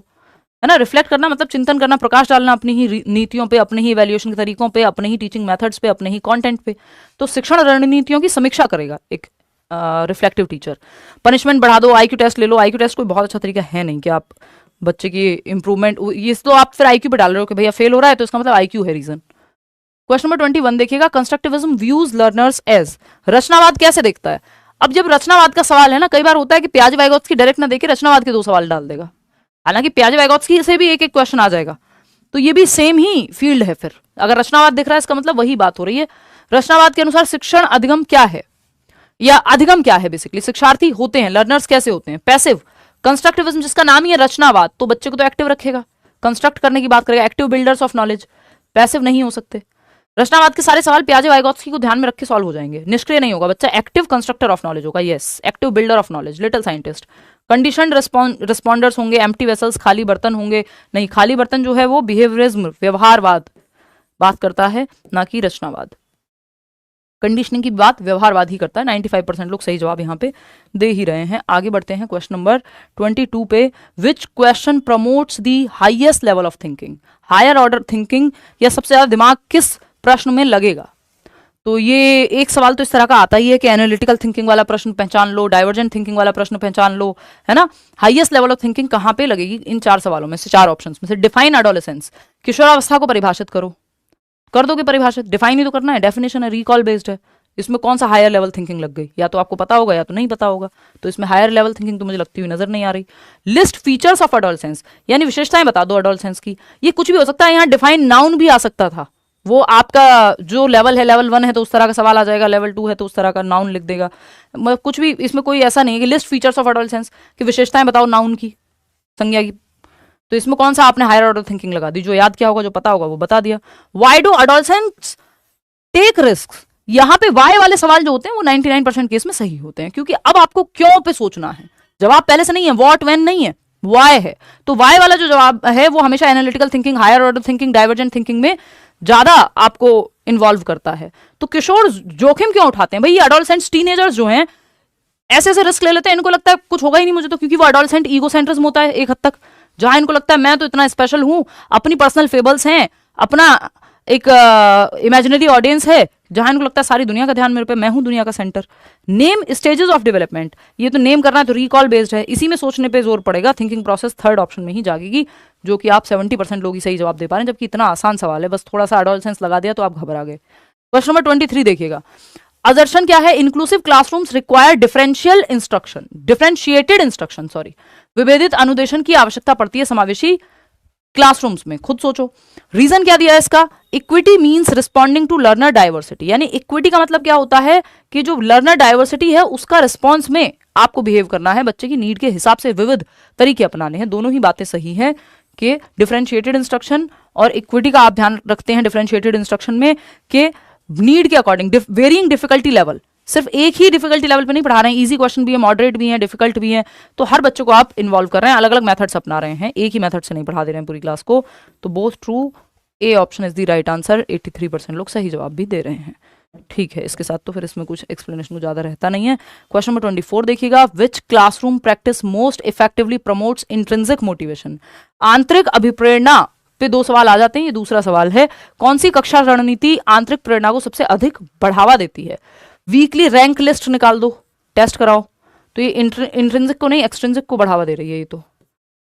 S1: है ना। रिफ्लेक्ट करना मतलब चिंतन करना, प्रकाश डालना अपनी ही नीतियों पे, अपने ही इवैल्यूएशन के तरीकों पे, अपने ही टीचिंग मेथड्स पे, अपने ही कंटेंट पे। तो शिक्षण रणनीतियों की समीक्षा करेगा एक रिफ्लेक्टिव टीचर। पनिशमेंट बढ़ा दो, आईक्यू टेस्ट ले लो। आईक्यू टेस्ट कोई बहुत अच्छा तरीका है नहीं कि आप बच्चे की इंप्रूवमेंट, ये तो आप फिर आईक्यू पे डाल रहे हो कि भैया फेल हो रहा है तो इसका मतलब आईक्यू है रीजन। क्वेश्चन नंबर 21 देखिएगा, कंस्ट्रक्टिविज्म व्यूज लर्नर्स एज। रचनावाद कैसे देखता है। अब जब रचनावाद का सवाल है ना, कई बार होता है कि प्याज वाइगोत्स्की डायरेक्ट ना देके रचनावाद के 2 सवाल डाल देगा, हालांकि प्याज वाइगोत्स्की से भी एक एक क्वेश्चन आ जाएगा। तो ये भी सेम ही फील्ड है। फिर अगर रचनावाद दिख रहा है इसका मतलब वही बात हो रही है। रचनावाद के अनुसार शिक्षण अधिगम क्या है, या अधिगम क्या है, बेसिकली शिक्षार्थी होते हैं, लर्नर्स कैसे होते हैं, पैसिव। कंस्ट्रक्टिविज्म जिसका नाम ही है रचनावाद, तो बच्चे को तो एक्टिव रखेगा, कंस्ट्रक्ट करने की बात करेगा, active builders of knowledge, passive नहीं हो सकते। रचनावाद के सारे सवाल पियाजे वाइगोत्स्की को ध्यान में रख के सॉल्व हो जाएंगे, निष्क्रिय नहीं होगा बच्चा, एक्टिव कंस्ट्रक्टर ऑफ नॉलेज होगा, yes, active builder of knowledge, little scientist. Conditioned responders होंगे, एम्प्टी वेसल्स, खाली बर्तन होंगे, नहीं, खाली बर्तन जो है वो बिहेवियरिज्म, व्यवहारवाद बात करता है, ना कि रचनावाद। कंडीशनिंग की बात व्यवहारवाद ही करता है। 95% लोग सही जवाब यहाँ पे दे ही रहे हैं। आगे बढ़ते हैं क्वेश्चन नंबर 22 पे। Which question promotes the highest level of thinking. Higher order thinking या सबसे ज्यादा दिमाग किस प्रश्न में लगेगा। तो ये एक सवाल तो इस तरह का आता ही है कि एनालिटिकल थिंकिंग वाला प्रश्न पहचान लो, डाइवर्जेंट थिंकिंग वाला प्रश्न पहचान लो, है ना। हाईएस्ट लेवल ऑफ थिंकिंग कहाँ पे लगेगी इन 4 सवालों में से, 4 ऑप्शंस में से। डिफाइन एडोलेसेंस, किशोरावस्था को परिभाषित करो, कर दोगे परिभाषित, डिफाइन ही तो करना है, डेफिनेशन है, रिकॉल बेस्ड है। इसमें कौन सा हायर लेवल थिंकिंग लग गई, या तो आपको पता होगा या तो नहीं पता होगा। तो इसमें हायर लेवल थिंकिंग तो मुझे लगती हुई नजर नहीं आ रही। लिस्ट फीचर्स ऑफ एडोलेसेंस, यानी विशेषताएं बता दो एडोलेसेंस की। ये कुछ भी हो सकता है, यहाँ डिफाइन नाउन भी आ सकता था। वो आपका जो लेवल है, लेवल 1 है तो उस तरह का सवाल आ जाएगा, लेवल 2 है तो उस तरह का नाउन लिख देगा। कुछ भी, इसमें कोई ऐसा नहीं है कि लिस्ट फीचर्स ऑफ एडोलेसेंस की विशेषताएं बताओ नाउन की, संज्ञा की। तो इसमें कौन सा आपने हायर ऑर्डर थिंकिंग लगा दी, जो याद किया होगा, जो पता होगा वो बता दिया। Why do adolescents take risk, यहाँ पे वाई वाले सवाल जो होते हैं वो 99% केस में सही होते हैं, क्योंकि अब आपको क्यों पे सोचना है, जवाब पहले से नहीं है, व्हाट व्हेन नहीं है, वाई है। तो वाई वाला जो जवाब है वो हमेशा analytical thinking, higher order thinking, divergent thinking में ज्यादा आपको इन्वॉल्व करता है। तो किशोर जोखिम क्यों उठाते हैं भाई, ये एडोलेसेंट्स, टीनेजर्स जो हैं ऐसे ऐसे रिस्क ले लेते हैं, इनको लगता है कुछ होगा ही नहीं मुझे तो, क्योंकि वो एडोलेसेंट ईगो सेंट्रिज्म होता है एक हद तक, जहां इनको लगता है मैं तो इतना स्पेशल हूं, अपनी पर्सनल फेबल्स हैं, अपना एक इमेजिनरी ऑडियंस है, जहां इनको लगता है सारी दुनिया का ध्यान मेरे पे, मैं हूं दुनिया का centre. Name stages of development, ये तो नेम करना है तो रिकॉल बेस्ड है, इसी में सोचने पे जोर पड़ेगा। थिंकिंग प्रोसेस थर्ड ऑप्शन में ही जागेगी, जो कि आप 70% लोग ही सही जवाब दे पा रहे हैं, जबकि इतना आसान सवाल है, बस थोड़ा सा एडोलेसेंस लगा दिया तो आप घबरा गए। क्वेश्चन नंबर 23 देखिएगा, असर्शन क्या है, inclusive classrooms require differential instruction, differentiated instruction sorry, विभेदित अनुदेशन की आवश्यकता पड़ती है समावेशी क्लासरूम्स में। खुद सोचो रीजन क्या दिया है इसका, equity means responding to learner diversity, यानी इक्विटी का मतलब क्या होता है कि जो लर्नर डाइवर्सिटी है उसका रिस्पॉन्स में आपको बिहेव करना है, बच्चे की नीड के हिसाब से विविध तरीके अपनाने हैं। दोनों ही बातें सही है कि डिफरेंशिएटेड इंस्ट्रक्शन और इक्विटी का आप ध्यान रखते हैं डिफरेंशिएटेड इंस्ट्रक्शन में कि नीड के अकॉर्डिंग वेरिंग डिफिकल्टी लेवल, सिर्फ एक ही डिफिकल्टी लेवल पे नहीं पढ़ा रहे हैं, इजी क्वेश्चन भी है, मॉडरेट भी है, डिफिकल्ट भी है, तो हर बच्चे को आप इन्वॉल्व कर रहे हैं, अलग अलग मेथड्स अपना रहे हैं, एक ही मेथड से नहीं पढ़ा दे रहे हैं पूरी क्लास को। तो both true, A option is the right answer. 83% लोग सही जवाब भी दे रहे हैं। ठीक है, इसके साथ तो फिर इसमें कुछ एक्सप्लेनेशन ज्यादा रहता नहीं है। क्वेश्चन नंबर 24 देखिएगा, which classroom practice most effectively promotes intrinsic motivation. आंतरिक अभिप्रेरणा पे 2 सवाल आ जाते हैं, ये दूसरा सवाल है, कौन सी कक्षा रणनीति आंतरिक प्रेरणा को सबसे अधिक बढ़ावा देती है। वीकली रैंक लिस्ट निकाल दो, टेस्ट कराओ, तो ये इंट्रिंसिक को नहीं एक्सट्रिंसिक को बढ़ावा दे रही है। ये तो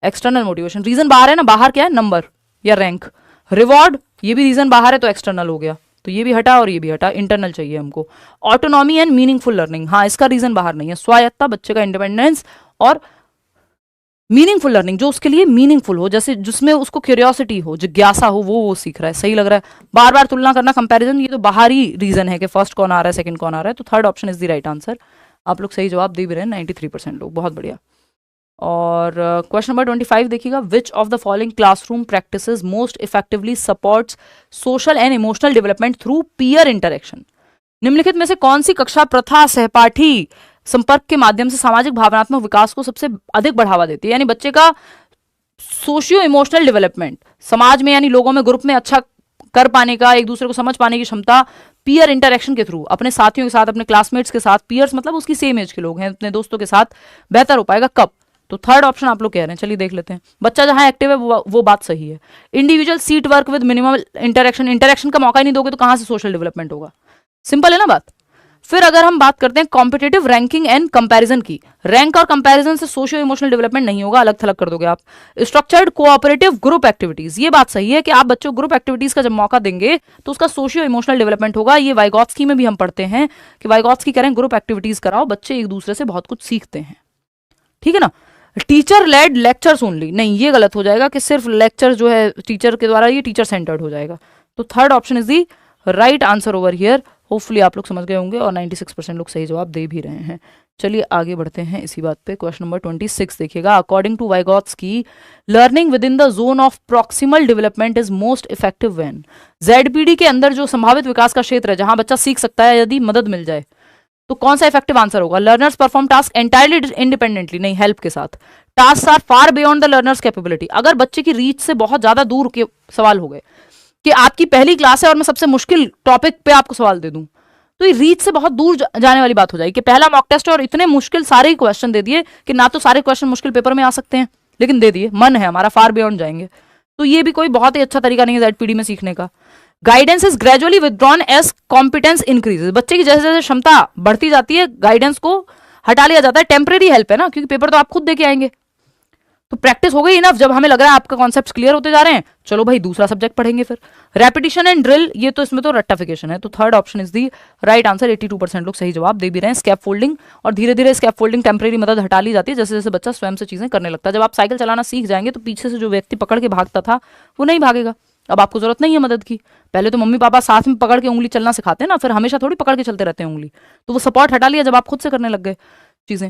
S1: एक्सटर्नल मोटिवेशन, रीजन बाहर है ना, बाहर क्या है, नंबर या रैंक। रिवॉर्ड, ये भी रीजन बाहर है तो एक्सटर्नल हो गया, तो ये भी हटा और ये भी हटा, इंटरनल चाहिए हमको। ऑटोनॉमी एंड मीनिंगफुल लर्निंग, हाँ इसका रीजन बाहर नहीं है, स्वायत्ता, बच्चे का इंडिपेंडेंस और मीनिंगफुल लर्निंग, जो उसके लिए मीनिंगफुल हो, जैसे जिसमें उसको क्यूरियोसिटी हो, जिज्ञासा हो, वो सीख रहा है। सही लग रहा है। बार बार तुलना करना, कंपैरिजन, ये तो बाहरी रीजन है कि फर्स्ट कौन आ रहा है, सेकंड कौन आ रहा है। तो third option is the right answer. आप लोग सही जवाब दे भी रहे हैं, 93% लोग, बहुत बढ़िया। और क्वेश्चन नंबर 25 देखिएगा, विच of the following classroom practices most effectively supports social and emotional development through peer interaction. निम्नलिखित में से कौन सी कक्षा प्रथा सहपाठी संपर्क के माध्यम से सामाजिक भावनात्मक विकास को सबसे अधिक बढ़ावा देती है? यानी बच्चे का सोशियो इमोशनल डेवलपमेंट, समाज में यानी लोगों में, ग्रुप में अच्छा कर पाने का, एक दूसरे को समझ पाने की क्षमता पीयर इंटरेक्शन के थ्रू, अपने साथियों के साथ, अपने क्लासमेट्स के साथ, पीयर्स मतलब उसकी सेम एज के लोग हैं, अपने दोस्तों के साथ बेहतर हो पाएगा। कब? तो थर्ड ऑप्शन आप लोग कह रहे हैं। चलिए देख लेते हैं। बच्चा जहां एक्टिव है वो बात सही है। Individual seat work with minimum interaction, interaction का मौका ही नहीं दोगे तो कहां से सोशल डेवलपमेंट होगा? सिंपल है ना बात। फिर अगर हम बात करते हैं कॉम्पिटेटिव रैंकिंग एंड कंपैरिजन की, रैंक और कंपैरिजन से सोशियो इमोशनल डेवलपमेंट नहीं होगा, अलग थलग कर दोगे आप। स्ट्रक्चर्ड कोऑपरेटिव ग्रुप एक्टिविटीज, ये बात सही है कि आप बच्चों को ग्रुप एक्टिविटीज का जब मौका देंगे तो उसका सोशियो इमोशनल डेवलपमेंट होगा। ये वाइगॉत्स्की में भी हम पढ़ते हैं कि वाइगॉत्स्की कह रहे हैं ग्रुप एक्टिविटीज कराओ, बच्चे एक दूसरे से बहुत कुछ सीखते हैं। ठीक है ना। टीचर लेड लेक्चर्स ओनली, नहीं, ये गलत हो जाएगा कि सिर्फ लेक्चर जो है टीचर के द्वारा, ये टीचर सेंटर्ड हो जाएगा। तो third option is the right answer over here. Hopefully आप लोग समझ गए होंगे और 96% लोग सही जवाब दे भी रहे हैं। चलिए आगे बढ़ते हैं इसी बात पे। क्वेश्चन नंबर 26 देखिएगा, according to Vygotsky learning within the zone of proximal development is most effective when. ZPD के अंदर जो संभावित विकास का क्षेत्र है जहां बच्चा सीख सकता है यदि मदद मिल जाए, तो कौन सा इफेक्टिव आंसर होगा? Learners perform task entirely independently, नहीं, हेल्प के साथ। Task are far beyond the learners capability, अगर बच्चे की रीच से बहुत ज्यादा दूर के सवाल हो गए कि आपकी पहली क्लास है और मैं सबसे मुश्किल टॉपिक पे आपको सवाल दे दूं, तो ये रीच से बहुत दूर जाने वाली बात हो जाएगी कि पहला मॉक टेस्ट है और इतने मुश्किल सारे ही क्वेश्चन दे दिए कि ना तो सारे क्वेश्चन मुश्किल पेपर में आ सकते हैं, लेकिन दे दिए, मन है हमारा, फार बियॉन्ड जाएंगे। तो ये भी कोई बहुत ही अच्छा तरीका नहीं है जेडपीडी में सीखने का। Guidance is gradually withdrawn as competence increases, बच्चे की जैसे जैसे क्षमता बढ़ती जाती है गाइडेंस को हटा लिया जाता है। टेम्परेरी हेल्प है ना, क्योंकि पेपर तो आप खुद दे के आएंगे। तो प्रैक्टिस हो गई इनफ, जब हमें लग रहा है आपका कॉन्सेप्ट क्लियर होते जा रहे हैं, चलो भाई दूसरा सब्जेक्ट पढ़ेंगे फिर। रेपिटेशन एंड ड्रिल, ये तो इसमें तो रट्टाफिकेशन है। तो third option is the right answer. 82% लोग सही जवाब दे भी रहे हैं। स्कैप फोल्डिंग, और धीरे धीरे स्कैप फोल्डिंग टेम्परेरी मदद हटा ली जाती है जैसे जैसे बच्चा स्वयं से चीजें करने लगता है। जब आप साइकिल चलाना सीख जाएंगे तो पीछे से जो व्यक्ति पकड़ के भागता था वो नहीं भागेगा, अब आपको जरूरत नहीं है मदद की। पहले तो मम्मी पापा साथ में पकड़ के उंगली चलना सिखाते हैं ना, फिर हमेशा थोड़ी पकड़ के चलते रहते हैं उंगली, तो वो सपोर्ट हटा लिया जब आप खुद से करने लग गए चीजें।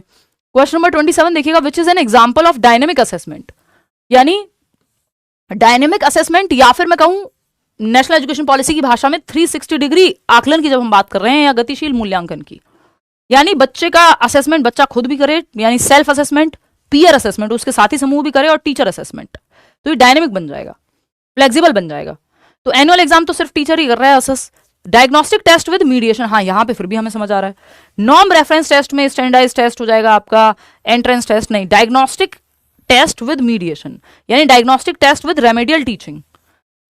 S1: क्वेश्चन नंबर 27 देखिएगा, which is an example of dynamic assessment. यानी डायनेमिक असेसमेंट, या फिर मैं कहूं नेशनल एजुकेशन पॉलिसी की भाषा में 360 डिग्री आकलन की जब हम बात कर रहे हैं, या गतिशील मूल्यांकन की, यानी बच्चे का असेसमेंट बच्चा खुद भी करे, यानी सेल्फ असेसमेंट, पीयर असेसमेंट उसके साथी समूह भी करे, और टीचर असेसमेंट, तो ये डायनेमिक बन जाएगा, फ्लेक्सिबल बन जाएगा। तो एनुअल एग्जाम तो सिर्फ टीचर ही कर रहा है assess. Diagnostic test with mediation, हाँ यहां पे फिर भी हमें समझ आ रहा है। नॉर्म रेफरेंस टेस्ट में स्टैंडर्डाइज टेस्ट हो जाएगा आपका, एंट्रेंस टेस्ट नहीं। डायग्नोस्टिक टेस्ट विद मीडिएशन यानी diagnostic test with remedial teaching,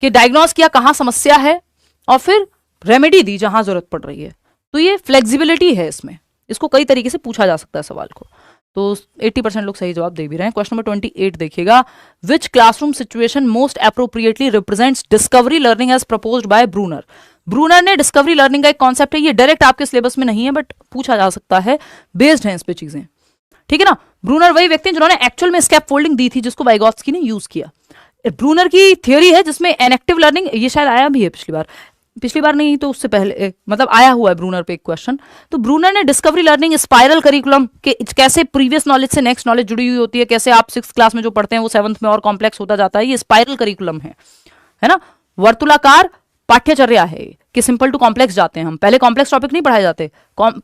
S1: कि डायग्नोस किया कहां समस्या है और फिर रेमेडी दी जहां जरूरत पड़ रही है। तो ये फ्लेक्सिबिलिटी है इसमें, इसको कई तरीके से पूछा जा सकता है सवाल को। तो 80% लोग सही जवाब दे भी रहे हैं। क्वेश्चन नंबर 28 देखिएगा, which classroom situation most appropriately represents discovery learning as proposed by Bruner. Bruner ने डिस्कवरी लर्निंग का एक कॉन्सेप्ट है, ये डायरेक्ट आपके सिलेबस में नहीं है बट पूछा जा सकता है, बेस्ड है इस पे चीजें, ठीक है ना। ब्रूनर वही व्यक्ति जिन्होंने एक्चुअल में स्कैप फोल्डिंग दी थी जिसको वाइगॉत्स्की ने यूज किया। ब्रूनर की थ्योरी है जिसमें एनएक्टिव लर्निंग, ये शायद आया भी है पिछली बार नहीं तो उससे पहले, मतलब आया हुआ है ब्रूनर पे एक क्वेश्चन। तो ब्रूनर ने डिस्कवरी लर्निंग स्पाइरल करिकुलम के कैसे प्रीवियस नॉलेज से नेक्स्ट नॉलेज जुड़ी हुई होती है, कैसे आप 6th क्लास में जो पढ़ते हैं वो 7th में और कॉम्प्लेक्स होता जाता है, ये स्पाइरल करिकुलम है ना। वर्तुलाकार पाठ्यचर्या है कि सिंपल टू कॉम्प्लेक्स जाते हैं हम, पहले कॉम्प्लेक्स टॉपिक नहीं पढ़ाए जाते,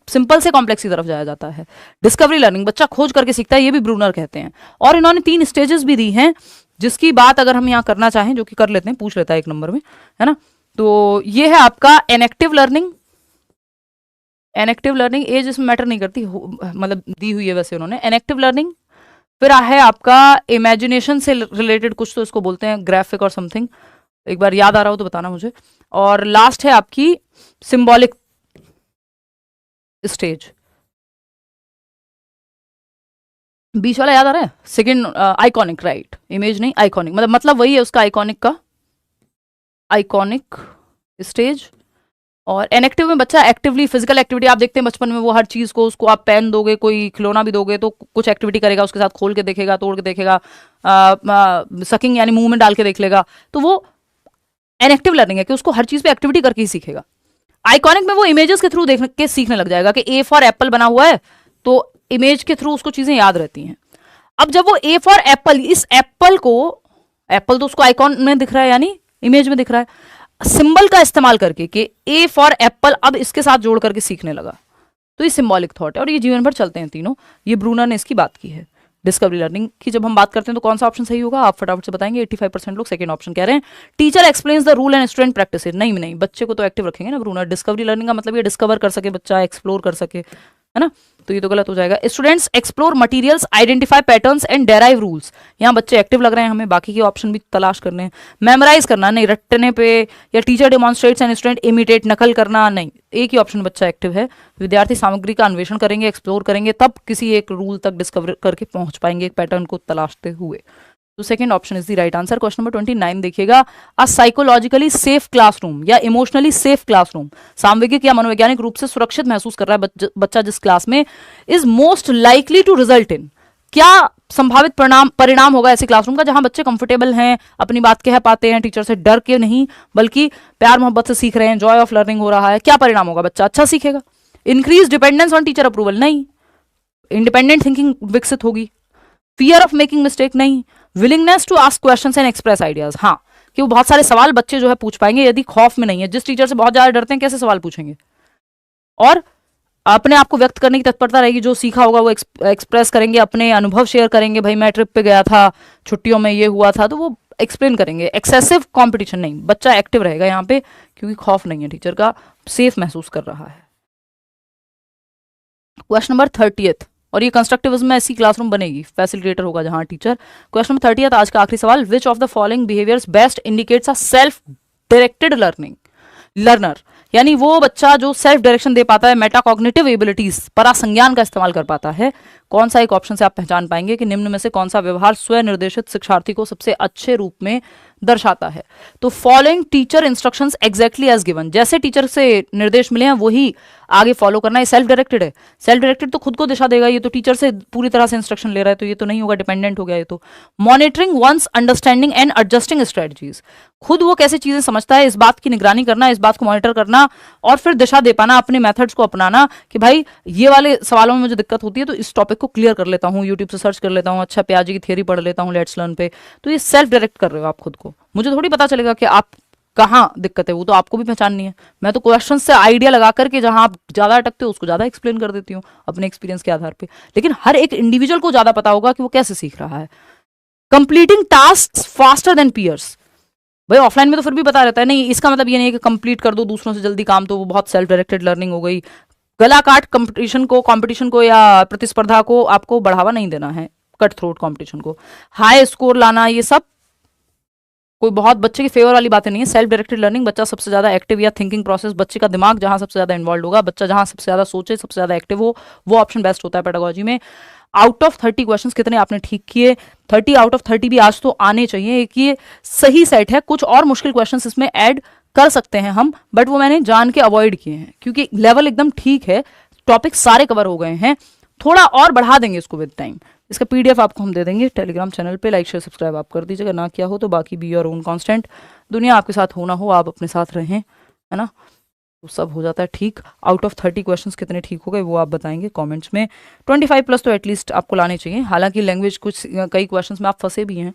S1: सिंपल से कॉम्प्लेक्स की तरफ जाया जाता है। डिस्कवरी लर्निंग बच्चा खोज करके सीखता है, ये भी ब्रूनर कहते हैं। और इन्होंने 3 स्टेजेस भी दी हैं जिसकी बात अगर हम यहाँ करना चाहें, जो कि कर लेते हैं, पूछ लेता है 1 नंबर में, है ना। तो ये है आपका एनएक्टिव लर्निंग। एनएक्टिव लर्निंग एज इसमें मैटर नहीं करती, मतलब दी हुई है वैसे उन्होंने एनएक्टिव लर्निंग। फिर है आपका इमेजिनेशन से रिलेटेड कुछ, तो इसको बोलते हैं ग्राफिक और समथिंग, एक बार याद आ रहा हो तो बताना मुझे। और लास्ट है आपकी सिंबॉलिक स्टेज। बीच वाला याद आ रहा है, सेकंड आइकॉनिक, राइट, इमेज नहीं आइकॉनिक, मतलब वही है उसका आइकॉनिक का, आइकॉनिक स्टेज। और इनएक्टिव में बच्चा एक्टिवली फिजिकल एक्टिविटी, आप देखते हैं बचपन में वो हर चीज को, उसको आप पेन दोगे, कोई खिलौना भी दोगे तो कुछ एक्टिविटी करेगा, उसके साथ खोल के देखेगा, तोड़ के देखेगा, सकिंग यानी मुंह में डाल के देख लेगा, तो वो इनएक्टिव लर्निंग है कि उसको हर चीज पे एक्टिविटी करके ही सीखेगा। आइकॉनिक में वो इमेजेस के थ्रू देख के सीखने लग जाएगा कि ए फॉर एप्पल बना हुआ है, तो इमेज के थ्रू उसको चीजें याद रहती हैं। अब जब वो ए फॉर एप्पल, इस एप्पल को, एप्पल तो उसको आइकॉन में दिख रहा है यानी इमेज में दिख रहा है, सिंबल का इस्तेमाल करके कि ए फॉर एप्पल, अब इसके साथ जोड़ करके सीखने लगा, तो ये सिंबॉलिक थॉट है और ये जीवन भर चलते हैं तीनों। ये ब्रूनर ने इसकी बात की है। डिस्कवरी लर्निंग की जब हम बात करते हैं तो कौन सा ऑप्शन सही होगा, आप फटाफट से बताएंगे। 85% लोग सेकंड ऑप्शन कह रहे हैं। Teacher explains the rule and student practice it, नहीं नहीं, बच्चे को तो एक्टिव रखेंगे ना ब्रूनर। डिस्कवरी लर्निंग का मतलब ये डिस्कवर कर सके बच्चा, एक्सप्लोर कर सके, है ना, तो ये तो गलत हो जाएगा। Students explore materials, identify patterns and derive rules, यहाँ बच्चे एक्टिव लग रहे हैं हमें, बाकी के ऑप्शन भी तलाश करने हैं। मेमोराइज करना नहीं, रटने पे, या teacher demonstrates and student imitate, नकल करना नहीं, एक ही ऑप्शन बच्चा एक्टिव है। विद्यार्थी सामग्री का अन्वेषण करेंगे, एक्सप्लोर करेंगे, तब किसी एक रूल तक डिस्कवर करके पहुंच पाएंगे, एक पैटर्न को तलाशते हुए। तो second option is the right answer. Question number 29 देखिएगा। अ साइकोलॉजिकली सेफ क्लासरूम या इमोशनली सेफ क्लासरूम, सामवेगिक या मनोवैज्ञानिक रूप से सुरक्षित महसूस कर रहा है बच्चा जिस क्लास में, is most likely to result in, क्या संभावित परिणाम होगा ऐसे क्लासरूम का जहां बच्चे कंफर्टेबल हैं, अपनी बात कह पाते हैं, टीचर से डर के नहीं बल्कि प्यार मोहब्बत से सीख रहे हैं, जॉय ऑफ लर्निंग हो रहा है। क्या परिणाम होगा, बच्चा अच्छा सीखेगा। Increase dependence on teacher approval, नहीं। इंडिपेंडेंट थिंकिंग विकसित होगी। फियर ऑफ मेकिंग मिस्टेक, नहीं। Willingness to ask questions and express ideas, हाँ, कि वो बहुत सारे सवाल बच्चे जो है पूछ पाएंगे यदि खौफ में नहीं है। जिस टीचर से बहुत ज्यादा डरते हैं कैसे सवाल पूछेंगे। और अपने आप को व्यक्त करने की तत्परता रहेगी, जो सीखा होगा वो एक्सप्रेस करेंगे, अपने अनुभव शेयर करेंगे, भाई मैं ट्रिप पे गया था, छुट्टियों में ये हुआ था, तो वो एक्सप्लेन करेंगे। एक्सेसिव कंपटीशन नहीं, बच्चा एक्टिव रहेगा यहाँ पे क्योंकि खौफ नहीं है टीचर का, सेफ महसूस कर रहा है। क्वेश्चन नंबर 30, और ये कंस्ट्रक्टिविज्म में ऐसी क्लासरूम बनेगी, फैसिलिटेटर होगा जहां टीचर। क्वेश्चन नंबर 30 आज का आखिरी सवाल। विच of the following behaviours best indicates a self directed learner, यानी वो बच्चा जो सेल्फ डायरेक्शन दे पाता है, मेटाकॉग्निटिव एबिलिटीज, परासंज्ञान का इस्तेमाल कर पाता है। कौन सा एक ऑप्शन से आप पहचान पाएंगे कि निम्न में से कौन सा व्यवहार स्व निर्देशित शिक्षार्थी को सबसे अच्छे रूप में दर्शाता है। तो following teacher instructions exactly as given, जैसे टीचर से निर्देश मिले हैं वही आगे फॉलो करना है। सेल्फ डायरेक्टेड है, सेल्फ डायरेक्टेड तो खुद को दिशा देगा, ये तो टीचर से पूरी तरह से इंस्ट्रक्शन ले रहा है, तो ये तो नहीं होगा, डिपेंडेंट हो गया ये तो। Monitoring one's understanding and adjusting strategies, खुद वो कैसे चीजें समझता है इस बात की निगरानी करना, इस बात को मॉनिटर करना और फिर दिशा दे पाना, अपने मेथड्स को अपनाना कि भाई ये वाले सवालों में मुझे दिक्कत होती है तो इस टॉपिक को क्लियर कर लेता हूँ, यूट्यूब से सर्च कर लेता हूँ, अच्छा प्याजी की थियरी पढ़ लेता हूँ लेट्स लर्न पे। तो ये सेल्फ डायरेक्ट कर रहे हो आप खुद को, मुझे थोड़ी पता चलेगा कि आप कहाँ दिक्कत है, वो तो आपको भी पहचाननी है। मैं तो क्वेश्चन से आइडिया लगा करके जहां आप ज्यादा अटकते हो उसको ज्यादा एक्सप्लेन कर देती हूँ अपने एक्सपीरियंस के आधार पे, लेकिन हर एक इंडिविजुअल को ज्यादा पता होगा कि वो कैसे सीख रहा है। Completing task faster than peers, भाई ऑफलाइन में तो फिर भी पता रहता है, नहीं इसका मतलब ये नहीं है कि कंप्लीट कर दो दूसरों से जल्दी काम, तो वो बहुत सेल्फ डायरेक्टेड लर्निंग हो गई। गला काट कंपटीशन को या प्रतिस्पर्धा को आपको बढ़ावा नहीं देना है, कट थ्रोट कंपटीशन को। हाई स्कोर लाना, ये सब कोई बहुत बच्चे की फेवर वाली बातें नहीं है। सेल्फ डायरेक्टेड लर्निंग, बच्चा सबसे ज्यादा एक्टिव या थिंकिंग प्रोसेस, बच्चे का दिमाग जहां सबसे ज्यादा इन्वॉल्व होगा, बच्चा जहां सबसे ज्यादा सोचे, सबसे ज्यादा एक्टिव हो, वो ऑप्शन बेस्ट होता है पेडागोजी में। आउट ऑफ 30 क्वेश्चंस कितने आपने ठीक किए, 30 आउट ऑफ 30 भी आज तो आने चाहिए। एक ये सही सेट है, कुछ और मुश्किल क्वेश्चंस इसमें ऐड कर सकते हैं हम, बट वो मैंने जान के अवॉइड किए हैं क्योंकि लेवल एकदम ठीक है, टॉपिक सारे कवर हो गए हैं, थोड़ा और बढ़ा देंगे इसको विद टाइम। इसका पीडीएफ आपको हम दे देंगे टेलीग्राम चैनल पे, लाइक शेयर सब्सक्राइब आप कर दीजिएगा, ना किया हो तो बाकी बी योर ओन कांस्टेंट, दुनिया आपके साथ हो ना हो आप अपने साथ रहें, है ना, तो सब हो जाता है ठीक। आउट ऑफ 30 क्वेश्चंस कितने ठीक हो गए वो आप बताएंगे कमेंट्स में। 25 प्लस तो एटलीस्ट आपको लाने चाहिए, हालांकि लैंग्वेज कुछ कई क्वेश्चंस में आप फंसे भी हैं,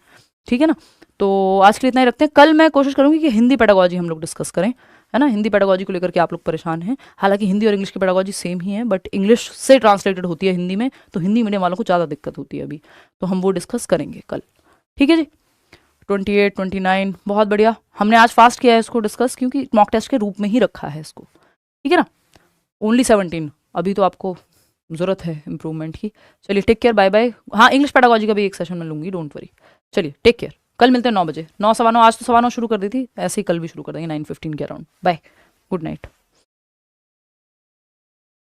S1: ठीक है ना। तो आज के लिए इतना ही रखते हैं, कल मैं कोशिश करूंगी कि हिंदी पेडागोजी हम लोग डिस्कस करें, है ना। हिंदी पेडागोजी को लेकर के आप लोग परेशान हैं, हालांकि हिंदी और इंग्लिश की पेडागोजी सेम ही है, बट इंग्लिश से ट्रांसलेटेड होती है हिंदी में, तो हिंदी मीडियम वालों को ज़्यादा दिक्कत होती है अभी, तो हम वो डिस्कस करेंगे कल, ठीक है जी। 28, 29 बहुत बढ़िया, हमने आज फास्ट किया है इसको डिस्कस क्योंकि मॉक टेस्ट के रूप में ही रखा है इसको, ठीक है ना। ओनली 17, अभी तो आपको ज़रूरत है इम्प्रूवमेंट की। चलिए टेक केयर, बाय बाय। हाँ, इंग्लिश पेडागोजी का भी एक सेशन में लूंगी, डोंट वरी। चलिए टेक केयर, कल मिलते हैं 9 बजे, 9 सवा 9, आज तो सवा 9 शुरू कर दी थी, ऐसे ही कल भी शुरू कर देंगे 9:15 के अराउंड। Bye, good night.